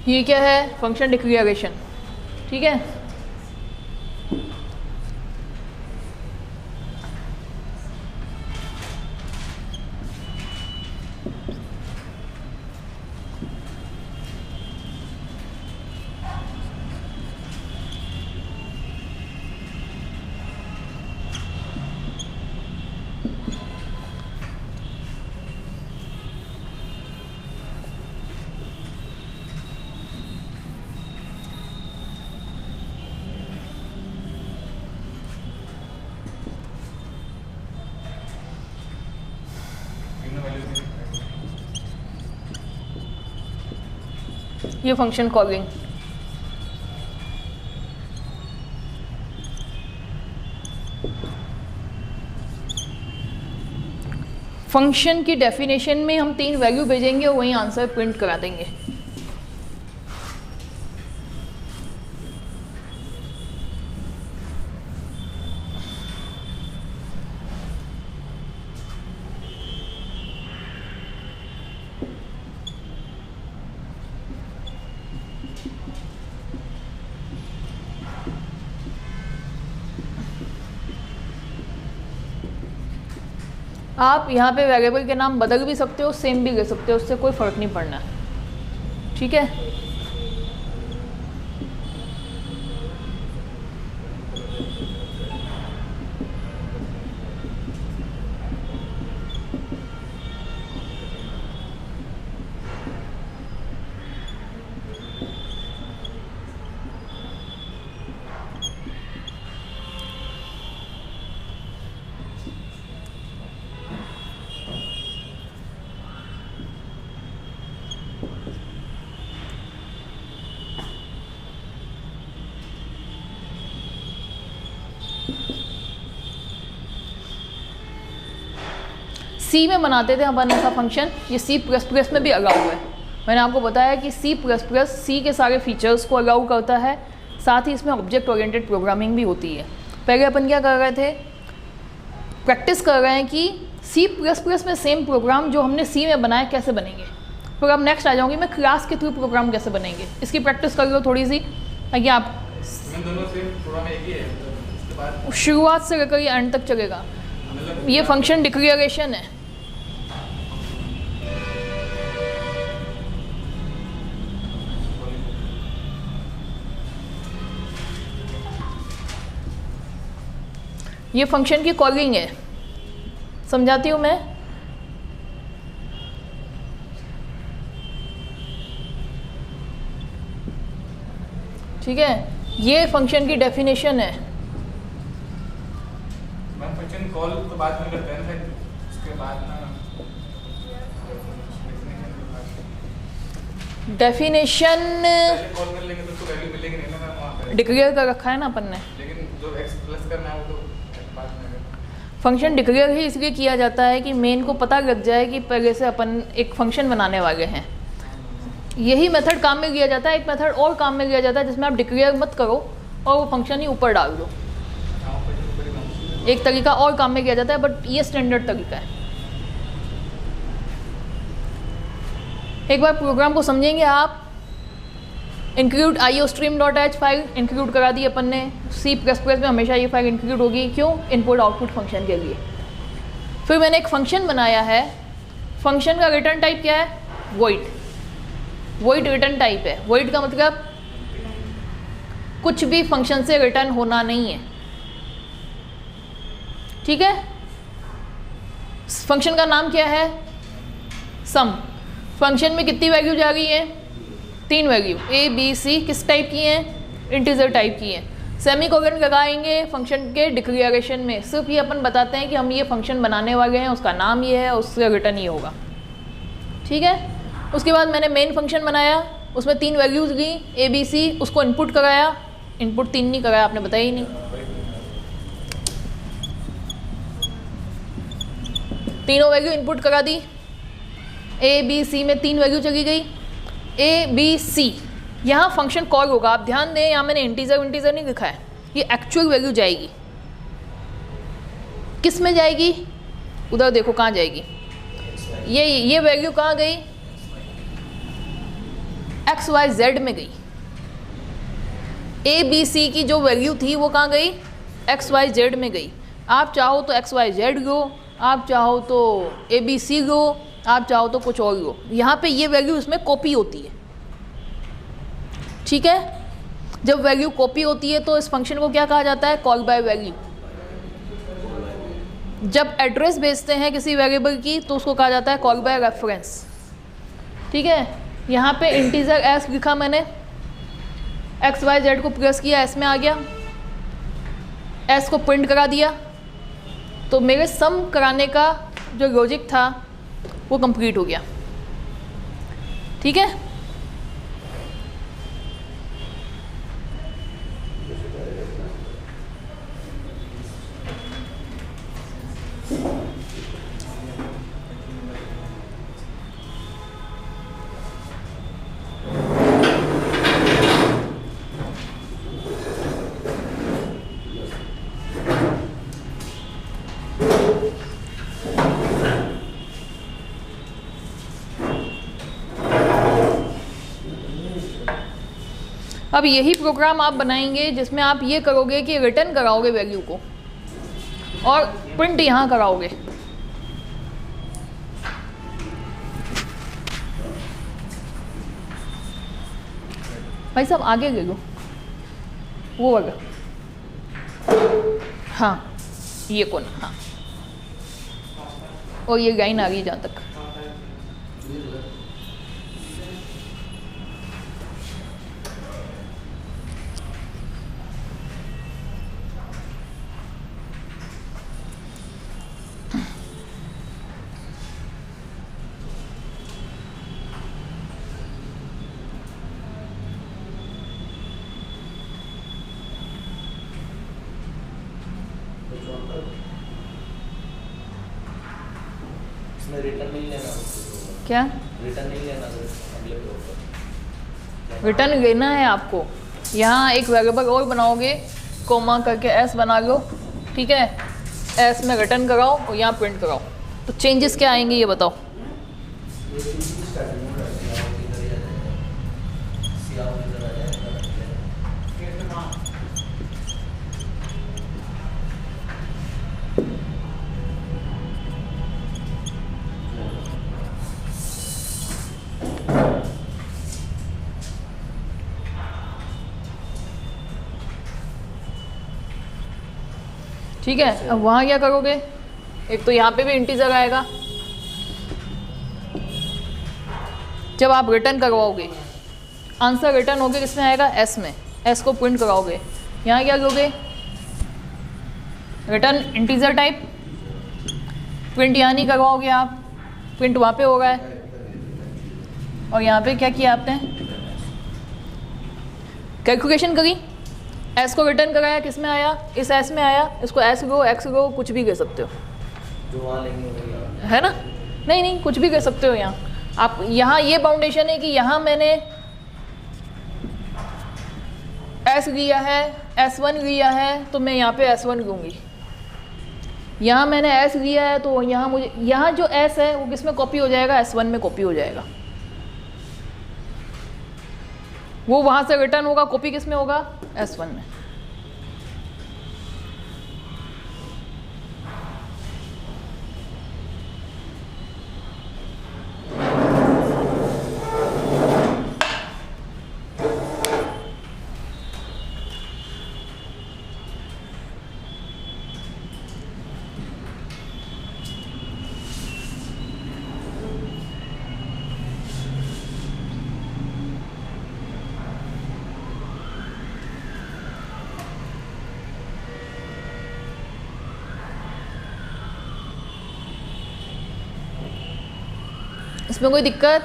ये क्या है? फंक्शन डिक्लेरेशन, ठीक है। ये फंक्शन कॉलिंग, फंक्शन की डेफिनेशन में हम 3 वैल्यू भेजेंगे और वहीं आंसर प्रिंट करा देंगे। आप यहाँ पे वेरिएबल के नाम बदल भी सकते हो, सेम भी ले सकते हो, उससे कोई फ़र्क नहीं पड़ना, ठीक है। सी में बनाते थे अपन ऐसा फंक्शन, ये C++ में भी अलाउ है। मैंने आपको बताया कि C++ सी के सारे फीचर्स को अलाउ करता है, साथ ही इसमें ऑब्जेक्ट ओरिएंटेड प्रोग्रामिंग भी होती है। पहले अपन क्या कर रहे थे, प्रैक्टिस कर रहे हैं कि C++ में सेम प्रोग्राम जो हमने सी में बनाया कैसे बनेंगे। फिर अब नेक्स्ट आ जाऊँगी मैं क्लास के थ्रू प्रोग्राम कैसे बनेंगे, इसकी प्रैक्टिस कर लो थोड़ी सी, ताकि आप दोनों सेम प्रोग्राम एक ही है, उसके बाद शुरुआत से लेकर ये एंड तक चलेगा। ये फंक्शन डिक्लेरेशन है। ये फंक्शन की कॉलिंग है, समझाती हूँ मैं। ठीक है, ये फंक्शन की डेफिनेशन है। फंक्शन कॉल तो बाद में करते हैं ना, फिर उसके बाद ना डेफिनेशन कॉल कर लेंगे तो उसको वैल्यू मिलेगी नहीं ना वहाँ पे, डिक्लेयर कर रखा है ना अपन ने। लेकिन जो एक्स प्लस करना है वो तो बाद में है। फंक्शन डिक्लेयर ही इसलिए किया जाता है कि मेन को पता लग जाए कि पहले से अपन एक फंक्शन बनाने वाले हैं। यही मेथड काम में लिया जाता है। एक मेथड और काम में लिया जाता है जिसमें आप डिक्लेयर मत करो और वो फंक्शन ही ऊपर डाल दो। एक तरीका और काम में किया जाता है, बट ये स्टैंडर्ड तरीका है। एक बार प्रोग्राम को समझेंगे आप। इंक्लूड iostream.h फाइल इंक्लूड करा दी अपन ने। C++ में हमेशा ये फाइल इंक्लूड होगी, क्यों? इनपुट आउटपुट फंक्शन के लिए। फिर मैंने एक फंक्शन बनाया है। फंक्शन का रिटर्न टाइप क्या है? वॉइड। वॉइड रिटर्न टाइप है। वॉइड का मतलब कुछ भी फंक्शन से रिटर्न होना नहीं है। ठीक है। फंक्शन का नाम क्या है? सम। फंक्शन में कितनी वैल्यू जा रही है? 3 वैल्यू A, B, C। किस टाइप की हैं? इंटीजर टाइप की हैं। सेमीकोलन लगाएंगे फंक्शन के डिक्लेरेशन में। सिर्फ ये अपन बताते हैं कि हम ये फंक्शन बनाने वाले हैं, उसका नाम ये है, उससे रिटर्न ये होगा। ठीक है। उसके बाद मैंने मेन फंक्शन बनाया, उसमें 3 वैल्यूज ली A, B, C। उसको इनपुट कराया। इनपुट 3 नहीं कराया, आपने बताया ही नहीं। 3 वैल्यू इनपुट करा दी। A, B, C में 3 वैल्यू चली गई। A, B, C यहाँ फंक्शन कॉल होगा। आप ध्यान दें, यहाँ मैंने इंटीजर नहीं लिखा है, ये एक्चुअल वैल्यू जाएगी। किस में जाएगी? उधर देखो कहाँ जाएगी। ये वैल्यू कहाँ गई? एक्स वाई जेड में गई। A, B, C की जो वैल्यू थी वो कहाँ गई? एक्स वाई जेड में गई। आप चाहो तो एक्स वाई जेड लो, आप चाहो तो A, B, C लो, आप चाहो तो कुछ और लो। यहाँ पे ये वैल्यू इसमें कॉपी होती है। ठीक है। जब वैल्यू कॉपी होती है तो इस फंक्शन को क्या कहा जाता है? Call by value. जब एड्रेस भेजते हैं किसी वेरिएबल की तो उसको कहा जाता है कॉल बाय रेफरेंस। ठीक है। यहाँ पे इंटीजर एस लिखा मैंने, एक्स वाई जेड को प्रेस किया, एस में आ गया, एस को प्रिंट करा दिया, तो मेरे सम कराने का जो लॉजिक था वो कंप्लीट हो गया। ठीक है। अब यही प्रोग्राम आप बनाएंगे जिसमें आप ये करोगे कि रिटर्न कराओगे वैल्यू को और प्रिंट यहाँ कराओगे। भाई साहब आगे ले लो वो वाला। हाँ ये कौन? हाँ, और ये लाइन आ गई जहाँ तक। इसमें रिटर्न नहीं लेना उसको, क्या रिटर्न नहीं लेना अगले प्रोग्राम, रिटर्न लेना है आपको। यहाँ एक वेरिएबल और बनाओगे, कोमा करके एस बना लो, ठीक है, एस में रिटर्न कराओ और यहाँ प्रिंट कराओ। तो चेंजेस क्या आएंगे ये बताओ। ये चीज़ की स्टार्टिंग में रहती है, और इधर ही आ जाएगा, सियाह इधर आ जाएगा। ठीक है, अब वहाँ क्या करोगे, एक तो यहाँ पे भी इंटीजर आएगा। जब आप रिटर्न करवाओगे, आंसर रिटर्न होके किसमें आएगा, एस में, एस को प्रिंट कराओगे। यहाँ क्या करोगे, रिटर्न इंटीजर टाइप, प्रिंट यहाँ नहीं करवाओगे आप, प्रिंट वहाँ पे हो रहा है। और यहाँ पे क्या किया आपने, कैलकुलेशन करी, एस को रिटर्न कराया, किस में आया, इस एस में आया। इसको एस रो, एक्स रो, कुछ भी कह सकते हो, जो वहाँ लेंगे वही यहाँ। है ना। नहीं नहीं, कुछ भी कह सकते हो। यहाँ आप, यहाँ ये बाउंडेशन है कि यहाँ मैंने एस लिया है, S1 लिया है, तो मैं यहाँ पे S1 लूँगी। यहाँ मैंने S लिया है तो यहाँ मुझे, यहाँ जो S है वो किस में कॉपी हो जाएगा, S1 में कॉपी हो जाएगा। वो वहाँ से रिटर्न होगा, कॉपी किस में होगा, S1 में। इसमें कोई दिक्कत?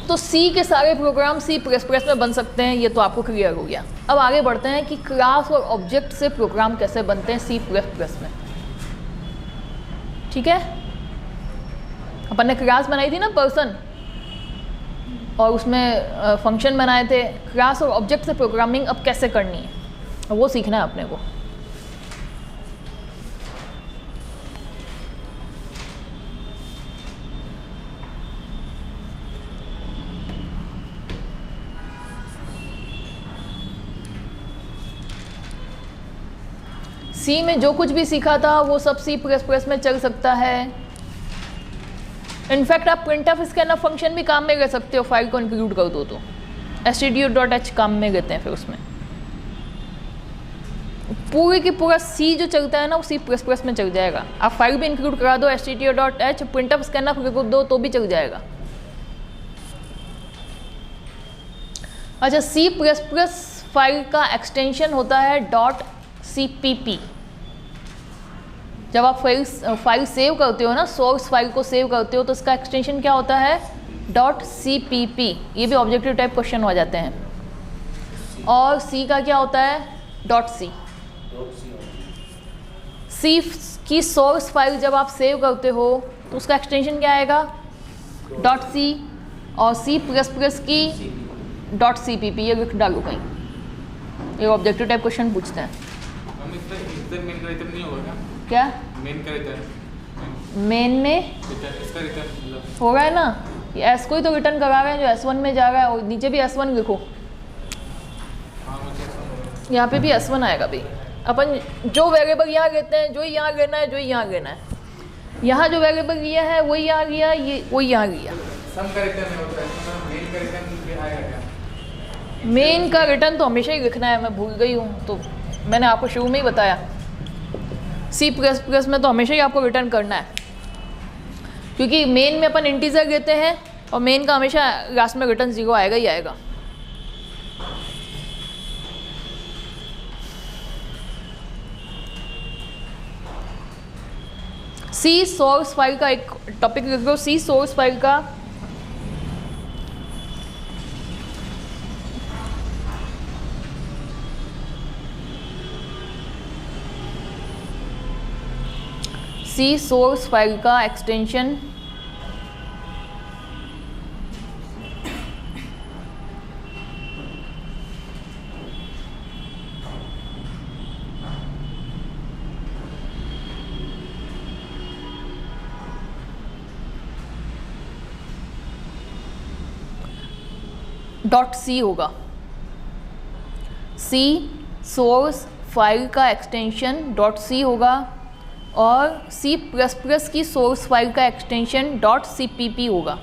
तो सी के सारे प्रोग्राम C++ में बन सकते हैं, ये तो आपको क्लियर हो गया। अब आगे बढ़ते हैं कि क्लास और ऑब्जेक्ट से प्रोग्राम कैसे बनते हैं C++ में। ठीक है, अपन ने क्लास बनाई थी ना, पर्सन, और उसमें फंक्शन बनाए थे। क्लास और ऑब्जेक्ट से प्रोग्रामिंग अब कैसे करनी है वो सीखना है अपने को। सी में जो कुछ भी सीखा था वो सब C++ में चल सकता है। इनफैक्ट आप printf स्कैनर फंक्शन भी काम में ले सकते हो, फाइल को इंक्लूड कर दो तो। stdio.h काम में लेते हैं फिर उसमें। पूरे की पूरा C जो चलता है ना वो C++ में चल जाएगा। आप फाइल भी इंक्लूड करा दो stdio.h, printf स्कैनर लिख दो तो भी चल जाएगा। अच्छा, C++ फाइल का एक्सटेंशन होता है .cpp। जब आप फाइल सेव करते हो ना, सोर्स फाइल को सेव करते हो, तो इसका एक्सटेंशन क्या होता है, .cpp। ये भी ऑब्जेक्टिव टाइप क्वेश्चन हो जाते हैं। और C का क्या होता है, .c। C की सोर्स फाइल जब आप सेव करते हो तो उसका एक्सटेंशन क्या आएगा, .c। और C++ की .cpp। ये लिख डालो कहीं, ये ऑब्जेक्टिव टाइप क्वेश्चन पूछते हैं। मेन का रिटर्न नहीं होगा क्या, मेन का रिटर्न, मेन में इसका रिटर्न मतलब हो रहा है ना, ये एस को ही तो रिटर्न करा रहे हैं जो S1 में जा रहा है। और नीचे भी S1 लिखो, हाँ मुझे यहाँ पे भी S1 आएगा भाई। अपन जो वेरिएबल यहाँ लेते हैं, जो यहाँ लेना है, जो यहाँ लेना है, यहाँ जो वेरिएबल लिया है वही यहाँ लिया, ये वही यहाँ लिया। सम का रिटर्न नहीं होता है, मेन का रिटर्न भी आएगा क्या? मेन का रिटर्न तो हमेशा ही लिखना है, मैं भूल गई हूँ, तो मैंने आपको शुरू में ही बताया। C++ में तो हमेशा ही आपको रिटर्न करना है, क्योंकि मेन में अपन इंटीजर लेते हैं और मेन का हमेशा लास्ट में रिटर्न 0 आएगा ही आएगा। C सोर्स फाइल का एक टॉपिक लिख लो। C सोर्स फाइल का सी सोर्स फाइल का एक्सटेंशन .c होगा। सी सोर्स फाइल का एक्सटेंशन .c होगा और C++ की सोर्स फाइल का एक्सटेंशन .cpp होगा।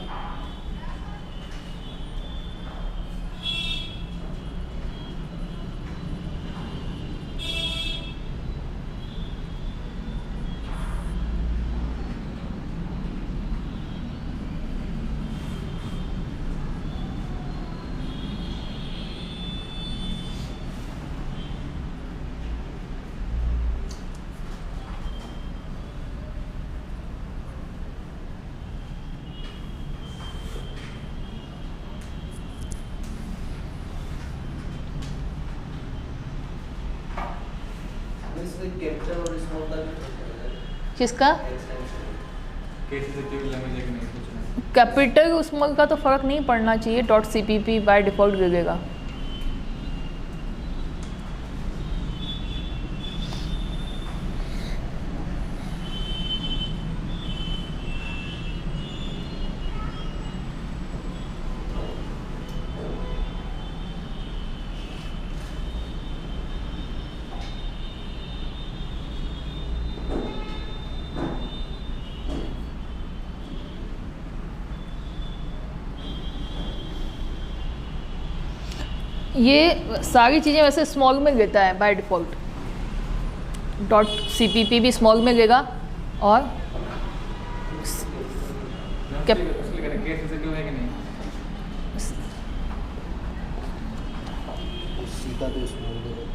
कैपिटल और स्मॉल का भी फर्क है। किसका? कैसे सेक्यूर लैंग्वेज है कि नहीं कुछ नहीं। कैपिटल स्मॉल का तो फ़र्क नहीं पड़ना चाहिए, .cpp बाय डिफ़ॉल्ट गिरेगा। ये सारी चीज़ें वैसे स्मॉल में लेता है बाय डिफ़ॉल्ट। .cpp भी स्मॉल में लेगा और कैसे सेक्यूर है कि नहीं। सीधा तो स्मॉल देगा।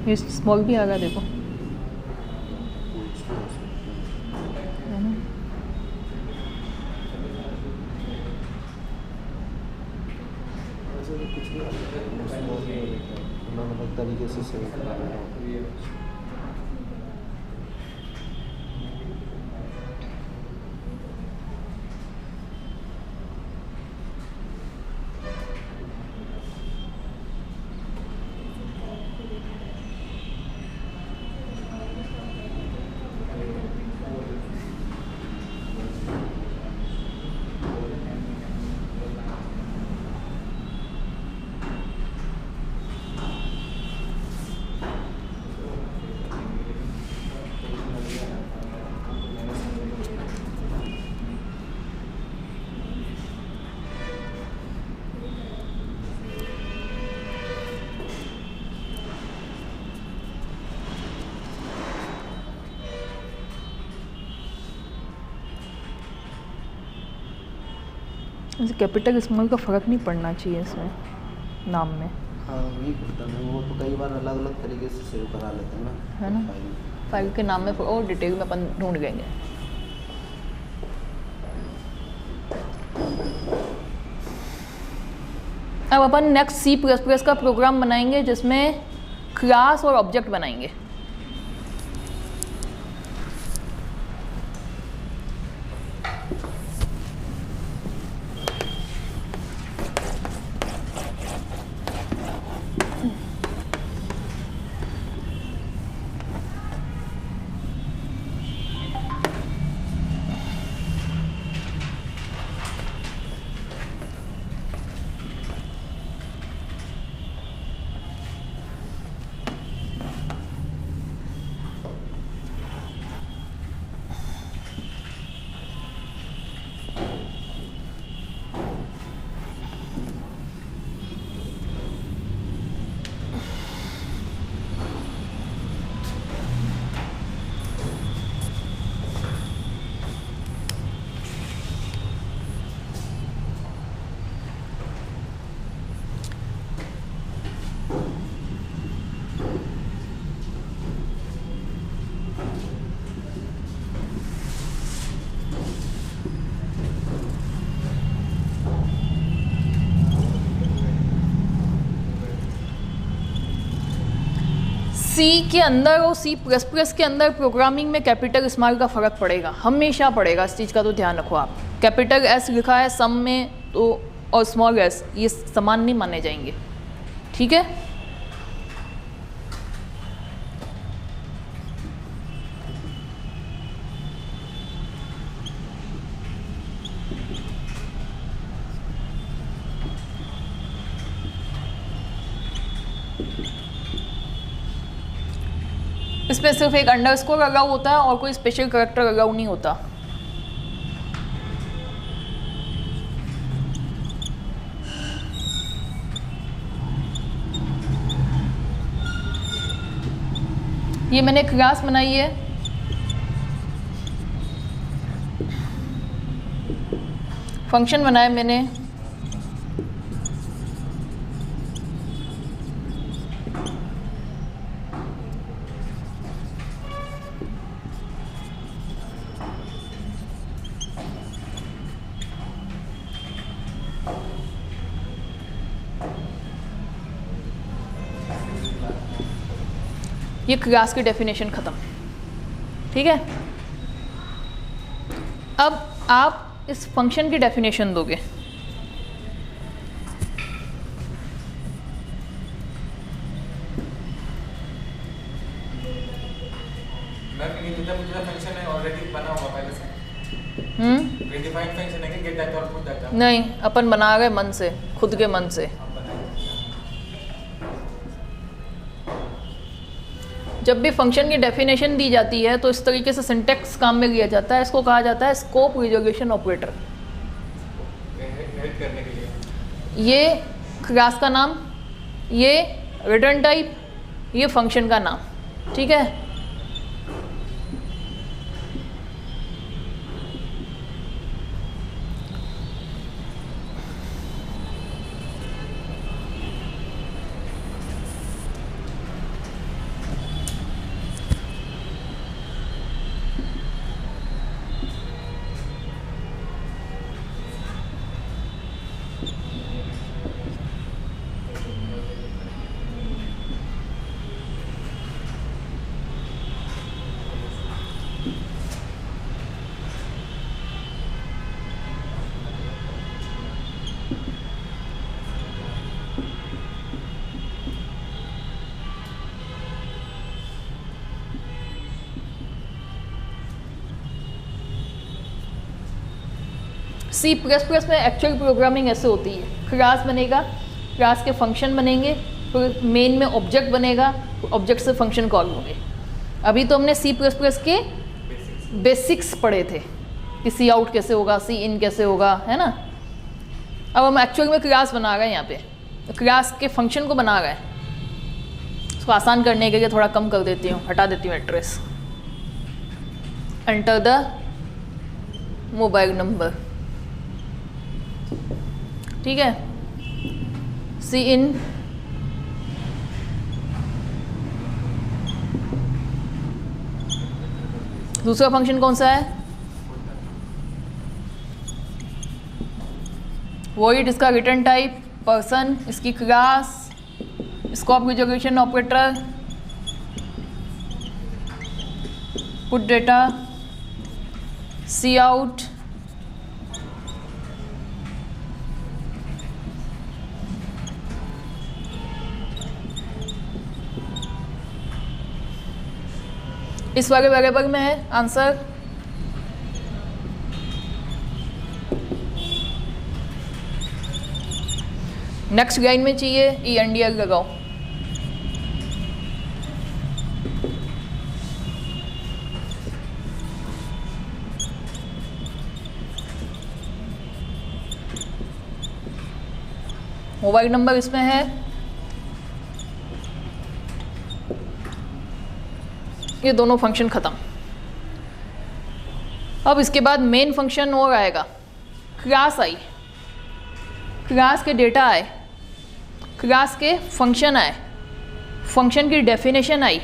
ये स्मॉल भी आ गया देखो। कुछ अलग तरीके से सेव करना है। कैपिटल स्मॉल का फ़र्क नहीं पड़ना चाहिए इसमें नाम में। हाँ वही करता है वो, तो कई बार अलग अलग तरीके से सेव करा लेते हैं ना, है ना। फाइल के नाम में और डिटेल में अपन ढूंढ लेंगे। अब अपन नेक्स्ट C++ का प्रोग्राम बनाएंगे जिसमें क्लास और ऑब्जेक्ट बनाएंगे। सी के अंदर और सी प्लस प्लस के अंदर प्रोग्रामिंग में कैपिटल स्मॉल का फ़र्क पड़ेगा, हमेशा पड़ेगा, इस चीज़ का तो ध्यान रखो आप। कैपिटल एस लिखा है सम में तो और स्मॉल एस ये समान नहीं माने जाएंगे, ठीक है। इसमें सिर्फ एक अंडरस्कोर अलाउ होता है और कोई स्पेशल कैरेक्टर अलाउ नहीं होता। ये मैंने क्लास बनाई है, फंक्शन बनाया मैंने, ये क्लास की डेफिनेशन ख़त्म, ठीक है। अब आप इस फंक्शन की डेफिनेशन दोगे। फंक्शन है ऑलरेडी बना हुआ पहले से, प्रीडिफाइंड फंक्शन है कि गेट दैट और पुट दैट। नहीं, अपन बना गए मन से, खुद के मन से। जब भी फंक्शन की डेफिनेशन दी जाती है तो इस तरीके से सिंटैक्स काम में लिया जाता है, इसको कहा जाता है स्कोप रिजोल्यूशन ऑपरेटर। करने के लिए ये क्लास का नाम, ये रिटर्न टाइप, ये फंक्शन का नाम, ठीक है। सी प्लस प्लस में एक्चुअल प्रोग्रामिंग ऐसे होती है, क्लास बनेगा, क्लास के फंक्शन बनेंगे, फिर मेन में ऑब्जेक्ट बनेगा, ऑब्जेक्ट से फंक्शन कॉल होंगे। अभी तो हमने सी प्लस प्लस के बेसिक्स पढ़े थे कि सी आउट कैसे होगा, सी इन कैसे होगा, है ना। अब हम एक्चुअल में क्लास बना रहे हैं, यहाँ पे क्लास के फंक्शन को बना रहे हैं। इसको आसान करने के लिए थोड़ा कम कर देती हूँ, हटा देती हूँ address. Enter the mobile number, ठीक है। सी इन दूसरा फंक्शन कौन सा है, वॉइड, इसका रिटर्न टाइप पर्सन, इसकी class, scope resolution operator, put data, c out, इस वाले वेरिएबल में है आंसर। नेक्स्ट लाइन में चाहिए ई एन डी एल लगाओ। मोबाइल नंबर इसमें है, ये दोनों फंक्शन ख़त्म। अब इसके बाद मेन फंक्शन और आएगा, क्लास आई, क्लास के डेटा आए, क्लास के फंक्शन आए, फंक्शन की डेफिनेशन आई,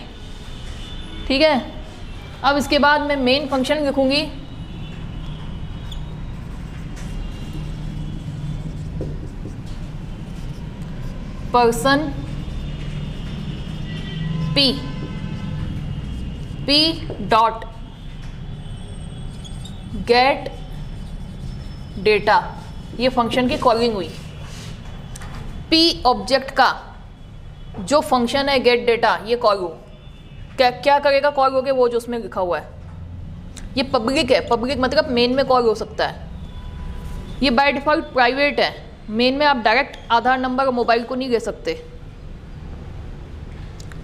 ठीक है। अब इसके बाद मैं मेन फंक्शन लिखूंगी, person P, P dot gate data, ये फंक्शन की कॉलिंग हुई। P ऑब्जेक्ट का जो फंक्शन है गेट डेटा, ये कॉल हो, क्या करेगा कॉल होके, वो जो उसमें लिखा हुआ है। ये पब्लिक है, पब्लिक मतलब मेन में कॉल हो सकता है। ये बाय डिफ़ॉल्ट प्राइवेट है, मेन में आप डायरेक्ट आधार नंबर और मोबाइल को नहीं ले सकते,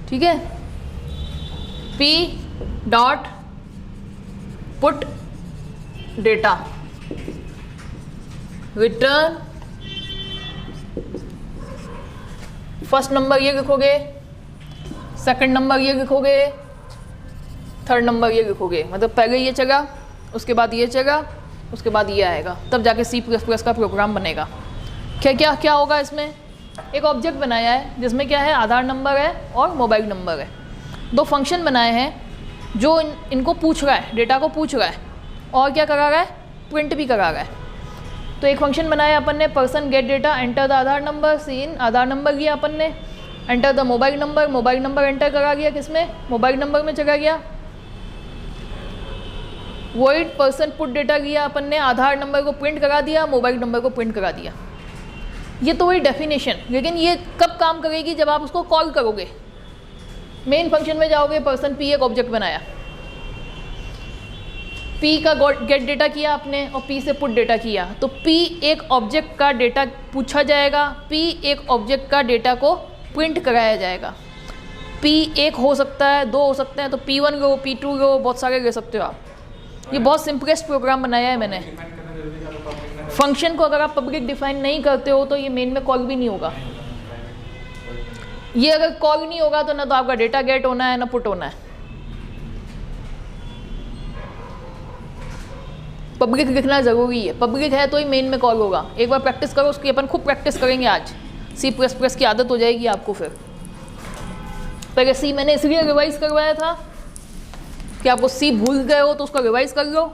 ठीक है। P dot put data, written first number ये लिखोगे, सेकंड नंबर ये लिखोगे, थर्ड नंबर ये लिखोगे, मतलब पहले ये चला, उसके बाद ये चला, उसके बाद ये आएगा, तब जाके C++ का प्रोग्राम बनेगा। क्या क्या क्या होगा इसमें, एक ऑब्जेक्ट बनाया है जिसमें क्या है, आधार नंबर है और मोबाइल नंबर है। दो फंक्शन बनाए हैं जो इनको पूछ रहा है, डेटा को पूछ रहा है और क्या करा रहा है, प्रिंट भी करा रहा है। तो एक फंक्शन बनाया अपन ने, person get data enter the Aadhaar number, सीन आधार नंबर लिया अपन ने, enter the mobile number, mobile number enter करा गया, किसमें, मोबाइल नंबर में चला गया। वॉइड पर्सन पुट डेटा लिया अपन ने, आधार नंबर को प्रिंट करा दिया, मोबाइल नंबर को प्रिंट करा दिया। ये तो वही डेफिनेशन, लेकिन ये कब काम करेगी, जब आप उसको कॉल करोगे। मेन फंक्शन में जाओगे, पर्सन P एक ऑब्जेक्ट बनाया, P का गेट डेटा किया आपने और P से पुट डेटा किया, तो P एक ऑब्जेक्ट का डेटा पूछा जाएगा, P एक ऑब्जेक्ट का डेटा को प्रिंट कराया जाएगा। P एक हो सकता है, दो हो सकते हैं, तो P1 लो, P2 लो, बहुत सारे ले सकते हो आप। ये बहुत सिंपलेस्ट प्रोग्राम बनाया है मैंने। फंक्शन को अगर आप पब्लिक डिफाइन नहीं करते हो तो ये मेन में कॉल भी नहीं होगा। ये अगर कॉल नहीं होगा तो ना तो आपका डेटा गेट होना है ना पुट होना है। पब्लिक लिखना ज़रूरी है, पब्लिक है तो ही मेन में कॉल होगा। एक बार प्रैक्टिस करो, उसकी अपन खूब प्रैक्टिस करेंगे आज। C++ की आदत हो जाएगी आपको। फिर पहले C मैंने इसलिए रिवाइज करवाया था कि आपको C भूल गए हो तो उसको रिवाइज कर लो।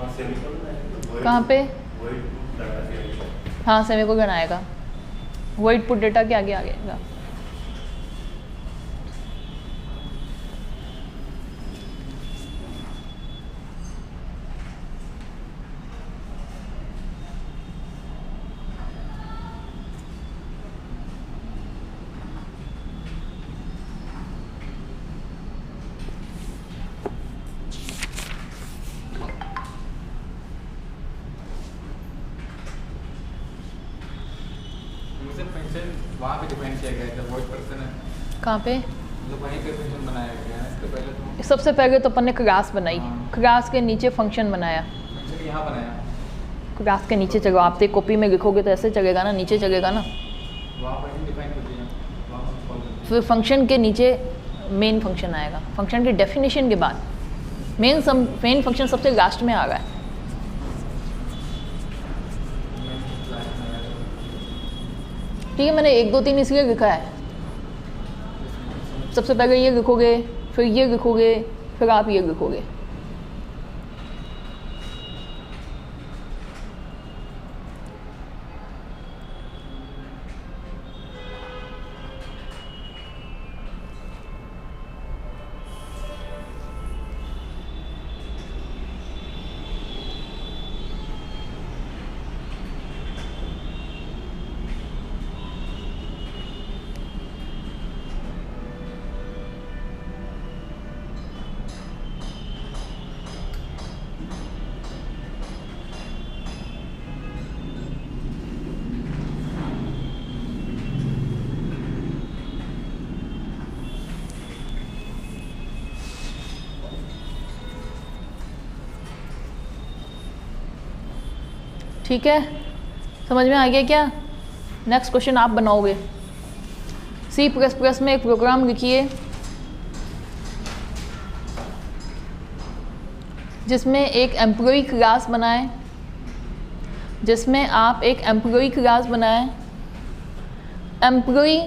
कहाँ पे? हाँ सेमीकोलन आएगा, वॉइड पुट डेटा के आगे आ जाएगा। वहाँ पे डिफाइन किया गया था वॉइड पर्सन है, कहाँ पे? मतलब वहीं पे फंक्शन बनाया गया है। इससे पहले तो सबसे पहले तो अपन ने क्लास बनाई, हाँ। क्लास के नीचे फंक्शन बनाया, फंक्शन यहाँ बनाया, क्लास के नीचे चलो। आप तो कॉपी में लिखोगे तो ऐसे चलेगा ना, नीचे चलेगा ना। वहाँ पर डिफाइन कर दिया, वहाँ पर कॉल कर दिया। फिर फंक्शन के नीचे मेन फंक्शन आएगा, फंक्शन की डेफिनेशन के बाद मेन फंक्शन सबसे लास्ट में आ रहा है। ठीक है, मैंने 1 2 3 इसलिए लिखा है। सबसे पहले ये लिखोगे, फिर ये लिखोगे, फिर आप ये लिखोगे। ठीक है, समझ में आ गया क्या? नेक्स्ट क्वेश्चन आप बनाओगे। C++ में एक प्रोग्राम लिखिए जिसमें एक एम्प्लॉई क्लास बनाएं, जिसमें आप एक एम्प्लॉई क्लास बनाएं। एम्प्लॉई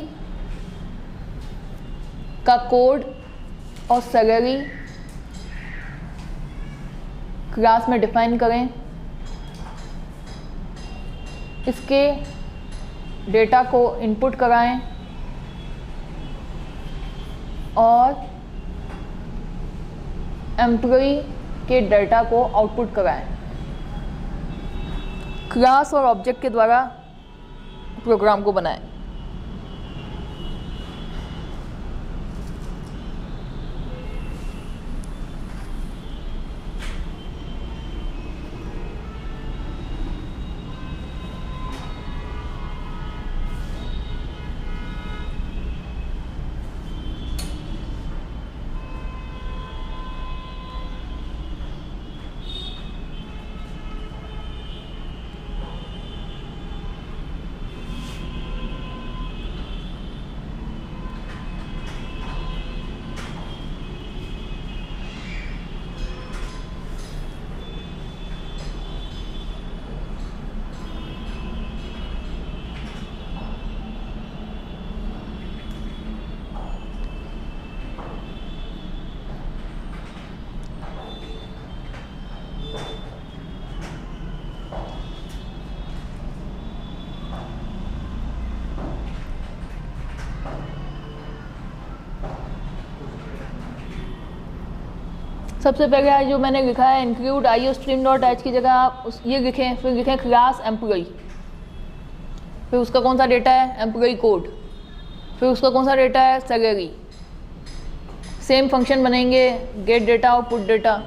का कोड और सैलरी क्लास में डिफाइन करें। इसके डेटा को इनपुट कराएं और एम्प्लॉई के डेटा को आउटपुट कराएं। क्लास और ऑब्जेक्ट के द्वारा प्रोग्राम को बनाएं। सबसे पहले जो मैंने लिखा है इंक्लूड IOStream.h की जगह आप ये लिखें, फिर लिखें क्लास एम्प्लॉई, फिर उसका कौन सा डेटा है एम्प्लॉई कोड, फिर उसका कौन सा डेटा है सैलरी। सेम फंक्शन बनेंगे गेट डेटा और पुट डेटा,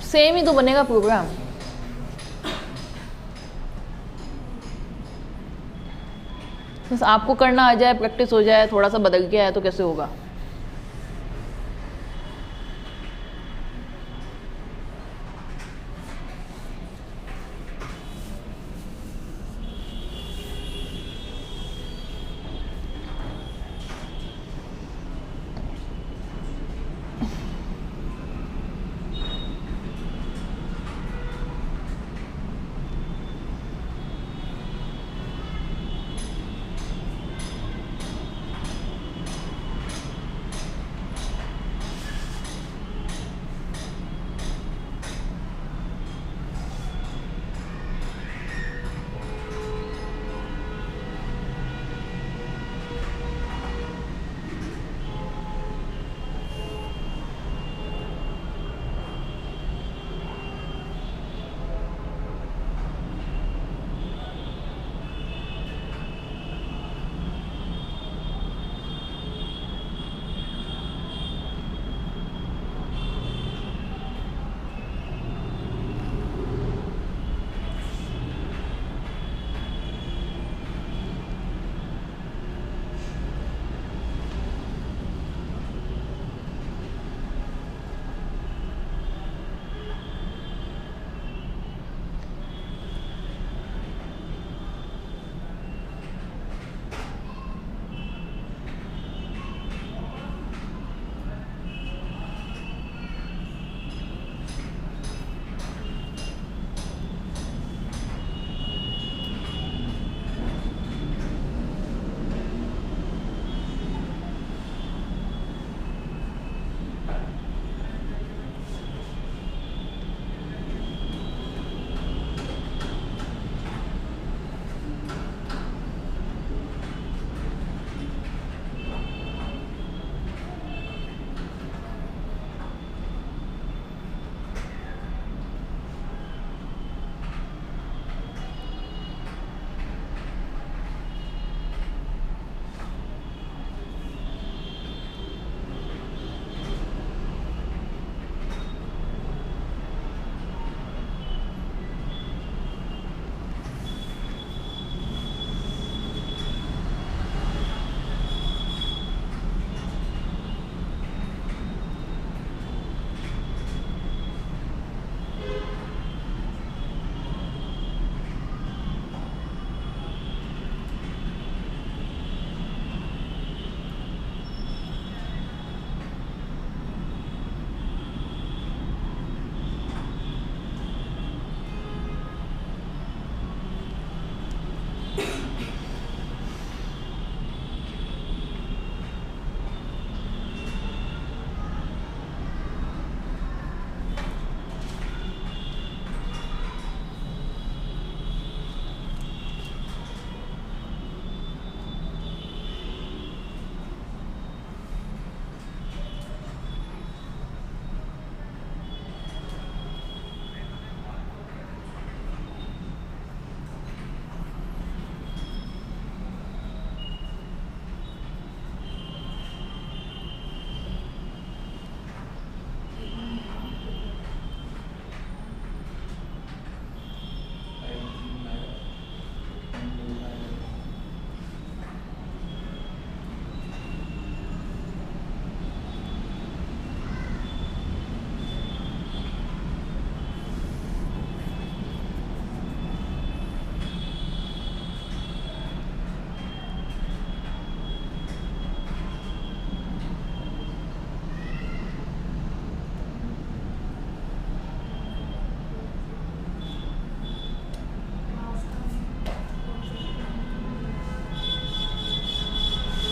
सेम ही तो बनेगा प्रोग्राम। बस आपको करना आ जाए, प्रैक्टिस हो जाए, थोड़ा सा बदल के आया तो कैसे होगा।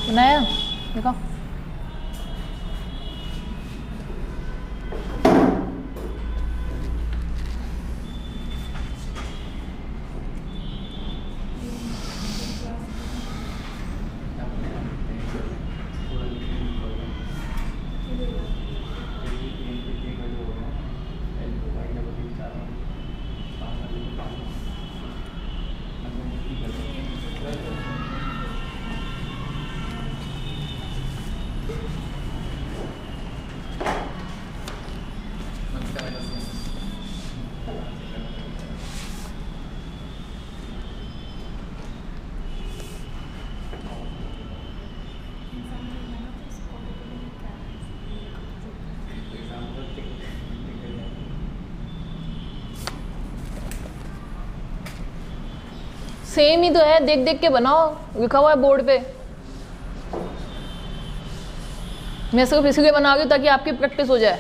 बनाया देखो। सेम ही तो है, देख देख के बनाओ, लिखा हुआ है बोर्ड पे। मैं सिर्फ इसलिए बना रही हूँ ताकि आपकी प्रैक्टिस हो जाए।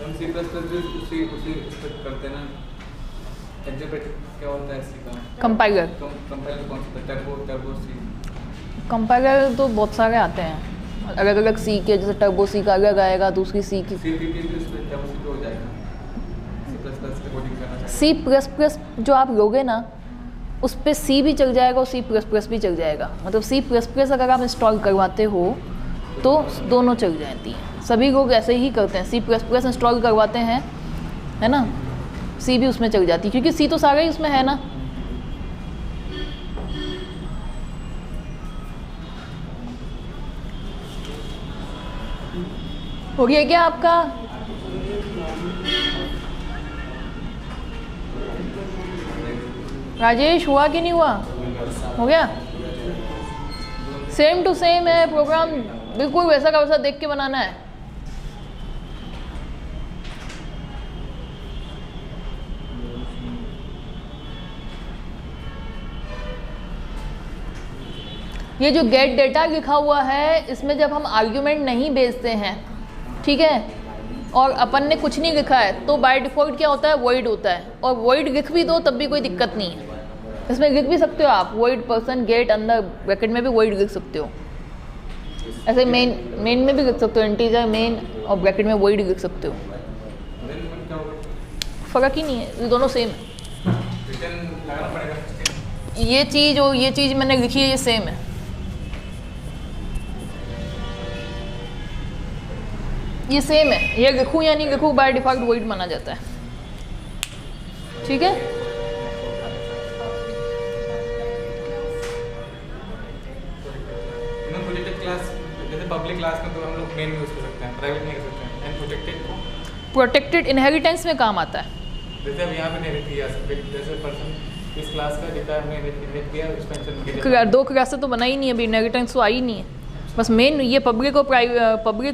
हम C++ भी उसी करते हैं ना। इंटरप्रेटर क्या होता है C का? कंपाइलर। कंपाइलर कौन सा? Turbo C। कंपाइलर तो बहुत सारे आते हैं अलग अलग सी के, जैसे टर्बो सी का अलग आएगा, दूसरी सी की C भी इसमें टर्बो C हो जाएगा। C++ पे कोडिंग करना चाहिए। सी प्लस प्लस जो आप लोगे ना, उस पर सी भी चल जाएगा और सी प्लस प्लस भी चल जाएगा। मतलब सी प्लस प्लस अगर आप इंस्टॉल करवाते हो तो दोनों चल जाती हैं। सभी लोग ऐसे ही करते हैं, सी प्लस प्लस इंस्टॉल करवाते हैं, है ना, सी भी उसमें चल जाती है क्योंकि सी तो सारा ही उसमें है ना। हो गया क्या आपका? राजेश हुआ कि नहीं हुआ? हो गया। सेम टू सेम है प्रोग्राम, बिल्कुल वैसा का वैसा देख के बनाना है। ये जो गेट डेटा लिखा हुआ है, इसमें जब हम आर्ग्यूमेंट नहीं भेजते हैं, ठीक है, और अपन ने कुछ नहीं लिखा है, तो बाय डिफ़ॉल्ट क्या होता है, वॉइड होता है। और वॉइड लिख भी दो तब भी कोई दिक्कत नहीं है, इसमें लिख भी सकते हो आप, वॉइड पर्सन गेट, अंदर ब्रैकेट में भी वॉइड लिख सकते हो। ऐसे मेन में भी लिख सकते हो, इंटीजर मेन और ब्रैकेट में वॉइड लिख सकते हो, फ़र्क ही नहीं है, ये दोनों सेम है। ये चीज़ और ये चीज़ मैंने लिखी है, ये सेम है। ये सेम है, ये लिखूँ या नहीं लिखूँ, बाय डिफ़ॉल्ट वॉइड माना जाता है, ठीक है। पब्लिक क्लास में तो हम लोग मेन यूज़ कर सकते हैं, प्राइवेट नहीं कर सकते हैं। एंड प्रोटेक्टेड को प्रोटेक्टेड इनहेरिटेंस में काम आता है। जैसे हम यहाँ पे इनहेरिट किया, जैसे पर्सन इस क्लास का डेटा हमने इनहेरिट किया, एक्सपेंशन दो क्लासें तो बनाई नहीं है अभी, इनहेरिटेंस तो आई नहीं है। बस मेन ये पब्लिक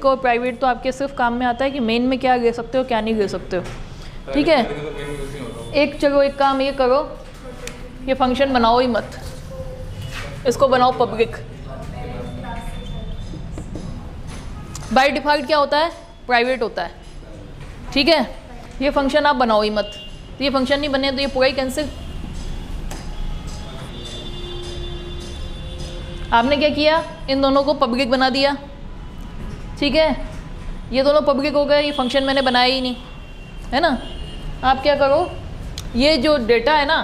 और प्राइवेट तो आपके सिर्फ काम में आता है कि मेन में क्या ले सकते हो क्या नहीं ले सकते हो, ठीक है। एक चलो एक काम ये करो, ये फंक्शन बनाओ ही मत, इसको बनाओ पब्लिक। बाय डिफ़ॉल्ट क्या होता है, प्राइवेट होता है, ठीक है। ये फंक्शन आप बनाओ ही मत, तो ये फंक्शन नहीं बने तो ये पूरा ही कैंसिल। आपने क्या किया, इन दोनों को पब्लिक बना दिया, ठीक है। ये दोनों पब्लिक हो गए, ये फंक्शन मैंने बनाया ही नहीं, है ना। आप क्या करो, ये जो डेटा है ना,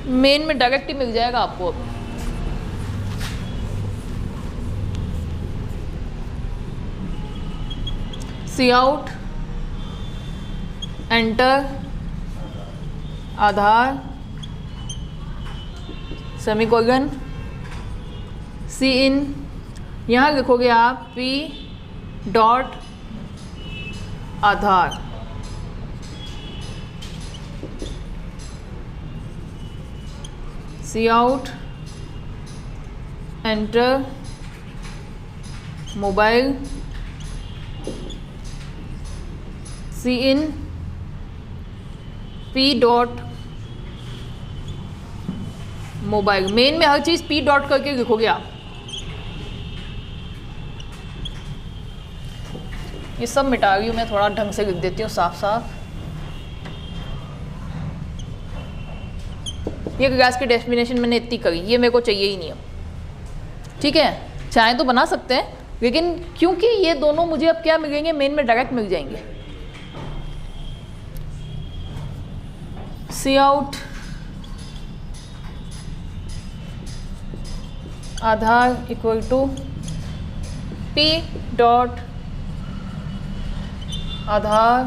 मेन में डायरेक्ट ही मिल जाएगा आपको। सी आउट एंटर आधार सेमीकोलन सी इन, यहाँ लिखोगे आप P dot Aadhaar, C out enter mobile C in P dot mobile. Main में हर चीज़ पी डॉट करके लिखोगे आप। ये सब मिटा रही हूँ मैं, थोड़ा ढंग से लिख देती हूँ साफ साफ। ये क्लास की डेफिनेशन मैंने इतनी करी, ये मेरे को चाहिए ही नहीं अब, ठीक है। चाहे तो बना सकते हैं, लेकिन क्योंकि ये दोनों मुझे अब क्या मिलेंगे, मेन में डायरेक्ट मिल जाएंगे। C out Aadhaar equal to p dot Aadhaar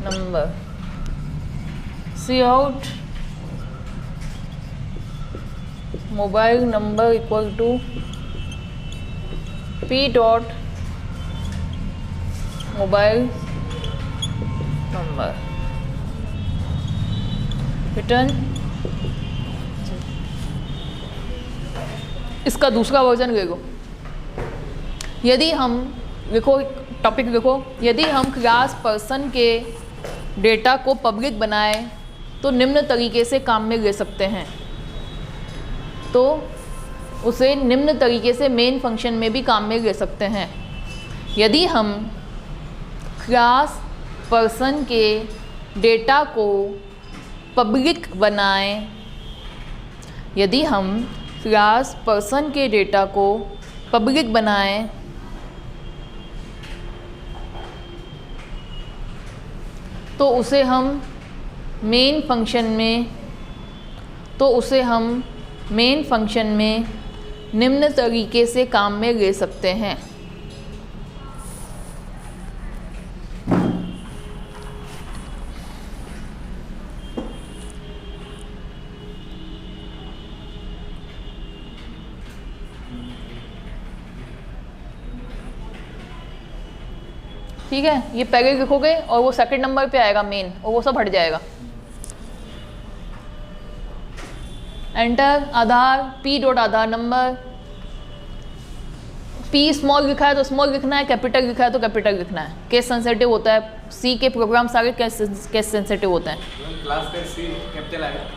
number. C out mobile number equal to p dot mobile number. Return. इसका दूसरा वर्जन ले लो। यदि हम लिखो, टॉपिक लिखो, यदि हम क्लास पर्सन के डेटा को पब्लिक बनाएं तो निम्न तरीके से काम में ले सकते हैं। तो उसे निम्न तरीके से मेन फंक्शन में भी काम में ले सकते हैं। यदि हम क्लास पर्सन के डेटा को पब्लिक बनाएं, यदि हम क्लास पर्सन के डेटा को पब्लिक बनाएं तो उसे हम मेन फंक्शन में निम्न तरीके से काम में ले सकते हैं। ठीक है, ये पहले लिखोगे और वो सेकंड नंबर पे आएगा मेन, और वो सब हट जाएगा। एंटर आधार P dot Aadhaar number. P small लिखा है तो स्मॉल लिखना है, कैपिटल लिखा है तो कैपिटल लिखना है। केस सेंसिटिव होता है, सी के प्रोग्राम सारे केस सेंसिटिव होते हैं। क्लास का सी कैपिटल आएगा?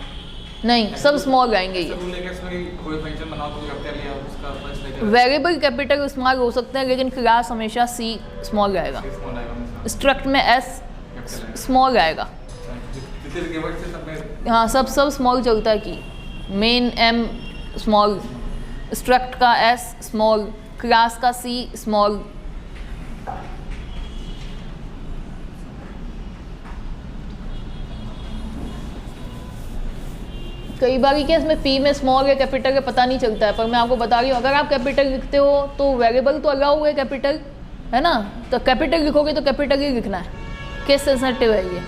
नहीं, सब स्मॉल आएंगे। ये कोई फंक्शन बनाओ तो कैपिटल लिया, उसका first letter variable capital small हो सकते हैं, लेकिन क्लास हमेशा सी स्मॉल आएगा। स्ट्रक्ट में एस स्मॉल आएगा। हाँ, सब स्मॉल चलता है कि मेन एम स्मॉल, स्ट्रक्ट का एस स्मॉल, क्लास का सी स्मॉल। कई बार क्या इसमें पी में स्मॉल या कैपिटल का पता नहीं चलता है, पर मैं आपको बता रही हूँ, अगर आप कैपिटल लिखते हो तो वेरिएबल तो अलाउ है कैपिटल, है ना, तो कैपिटल लिखोगे तो कैपिटल ही लिखना है। केस सेंसिटिव है ये।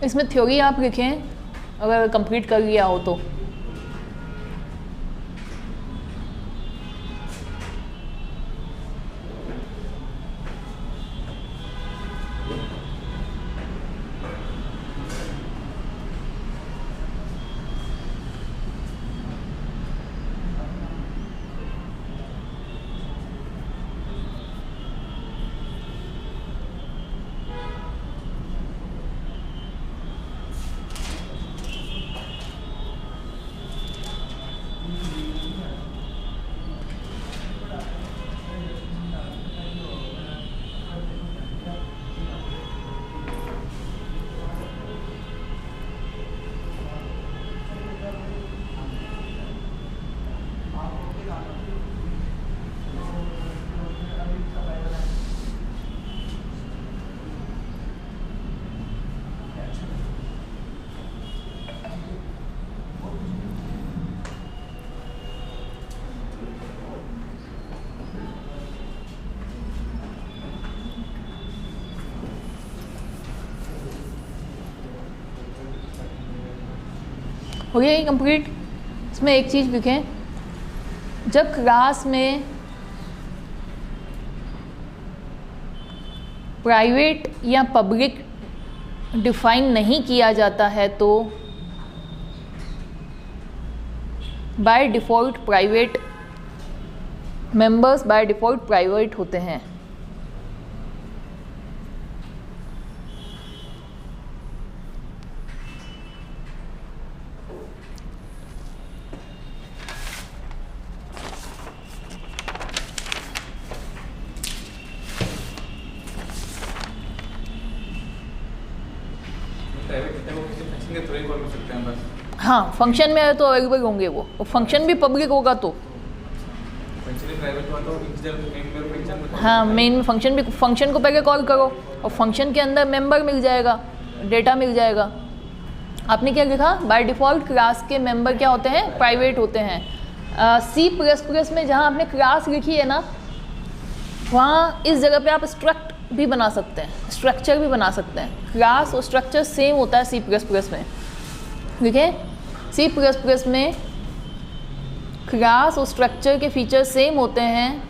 इसमें थ्योरी आप लिखें अगर कंप्लीट कर लिया हो तो। हो गया ये कंप्लीट। इसमें एक चीज़ लिखें, जब क्लास में प्राइवेट या पब्लिक डिफाइन नहीं किया जाता है तो by default private members by default private होते हैं। हाँ, फंक्शन में है तो अवेलेबल होंगे वो, और फंक्शन भी पब्लिक होगा तो। हाँ, मेन फंक्शन भी, फंक्शन को पहले कॉल करो और फंक्शन के अंदर मेंबर मिल जाएगा, डेटा मिल जाएगा। आपने क्या लिखा, बाय डिफ़ॉल्ट क्लास के मेंबर क्या होते हैं, प्राइवेट होते हैं। C++ में जहाँ आपने क्लास लिखी है ना, वहाँ इस जगह पे आप स्ट्रक्ट भी बना सकते हैं, स्ट्रक्चर भी बना सकते हैं। क्लास और स्ट्रक्चर सेम होता है C++ में, ठीक है। C++ में क्लास और स्ट्रक्चर के फीचर सेम होते हैं।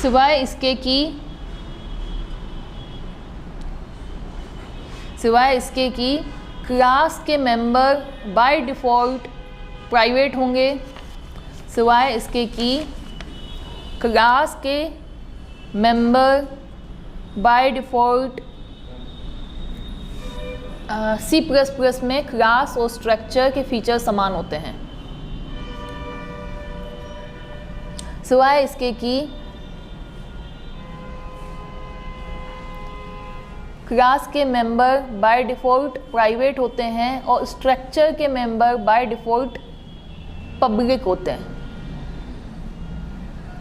सिवाय इसके कि क्लास के मेंबर बाय डिफ़ॉल्ट प्राइवेट होंगे, सिवाय इसके कि क्लास के मेंबर बाय डिफ़ॉल्ट C++ में क्लास और स्ट्रक्चर के फीचर समान होते हैं। सिवाय इसके कि क्लास के मेंबर बाय डिफ़ॉल्ट प्राइवेट होते हैं और स्ट्रक्चर के मेंबर बाय डिफ़ॉल्ट पब्लिक होते हैं।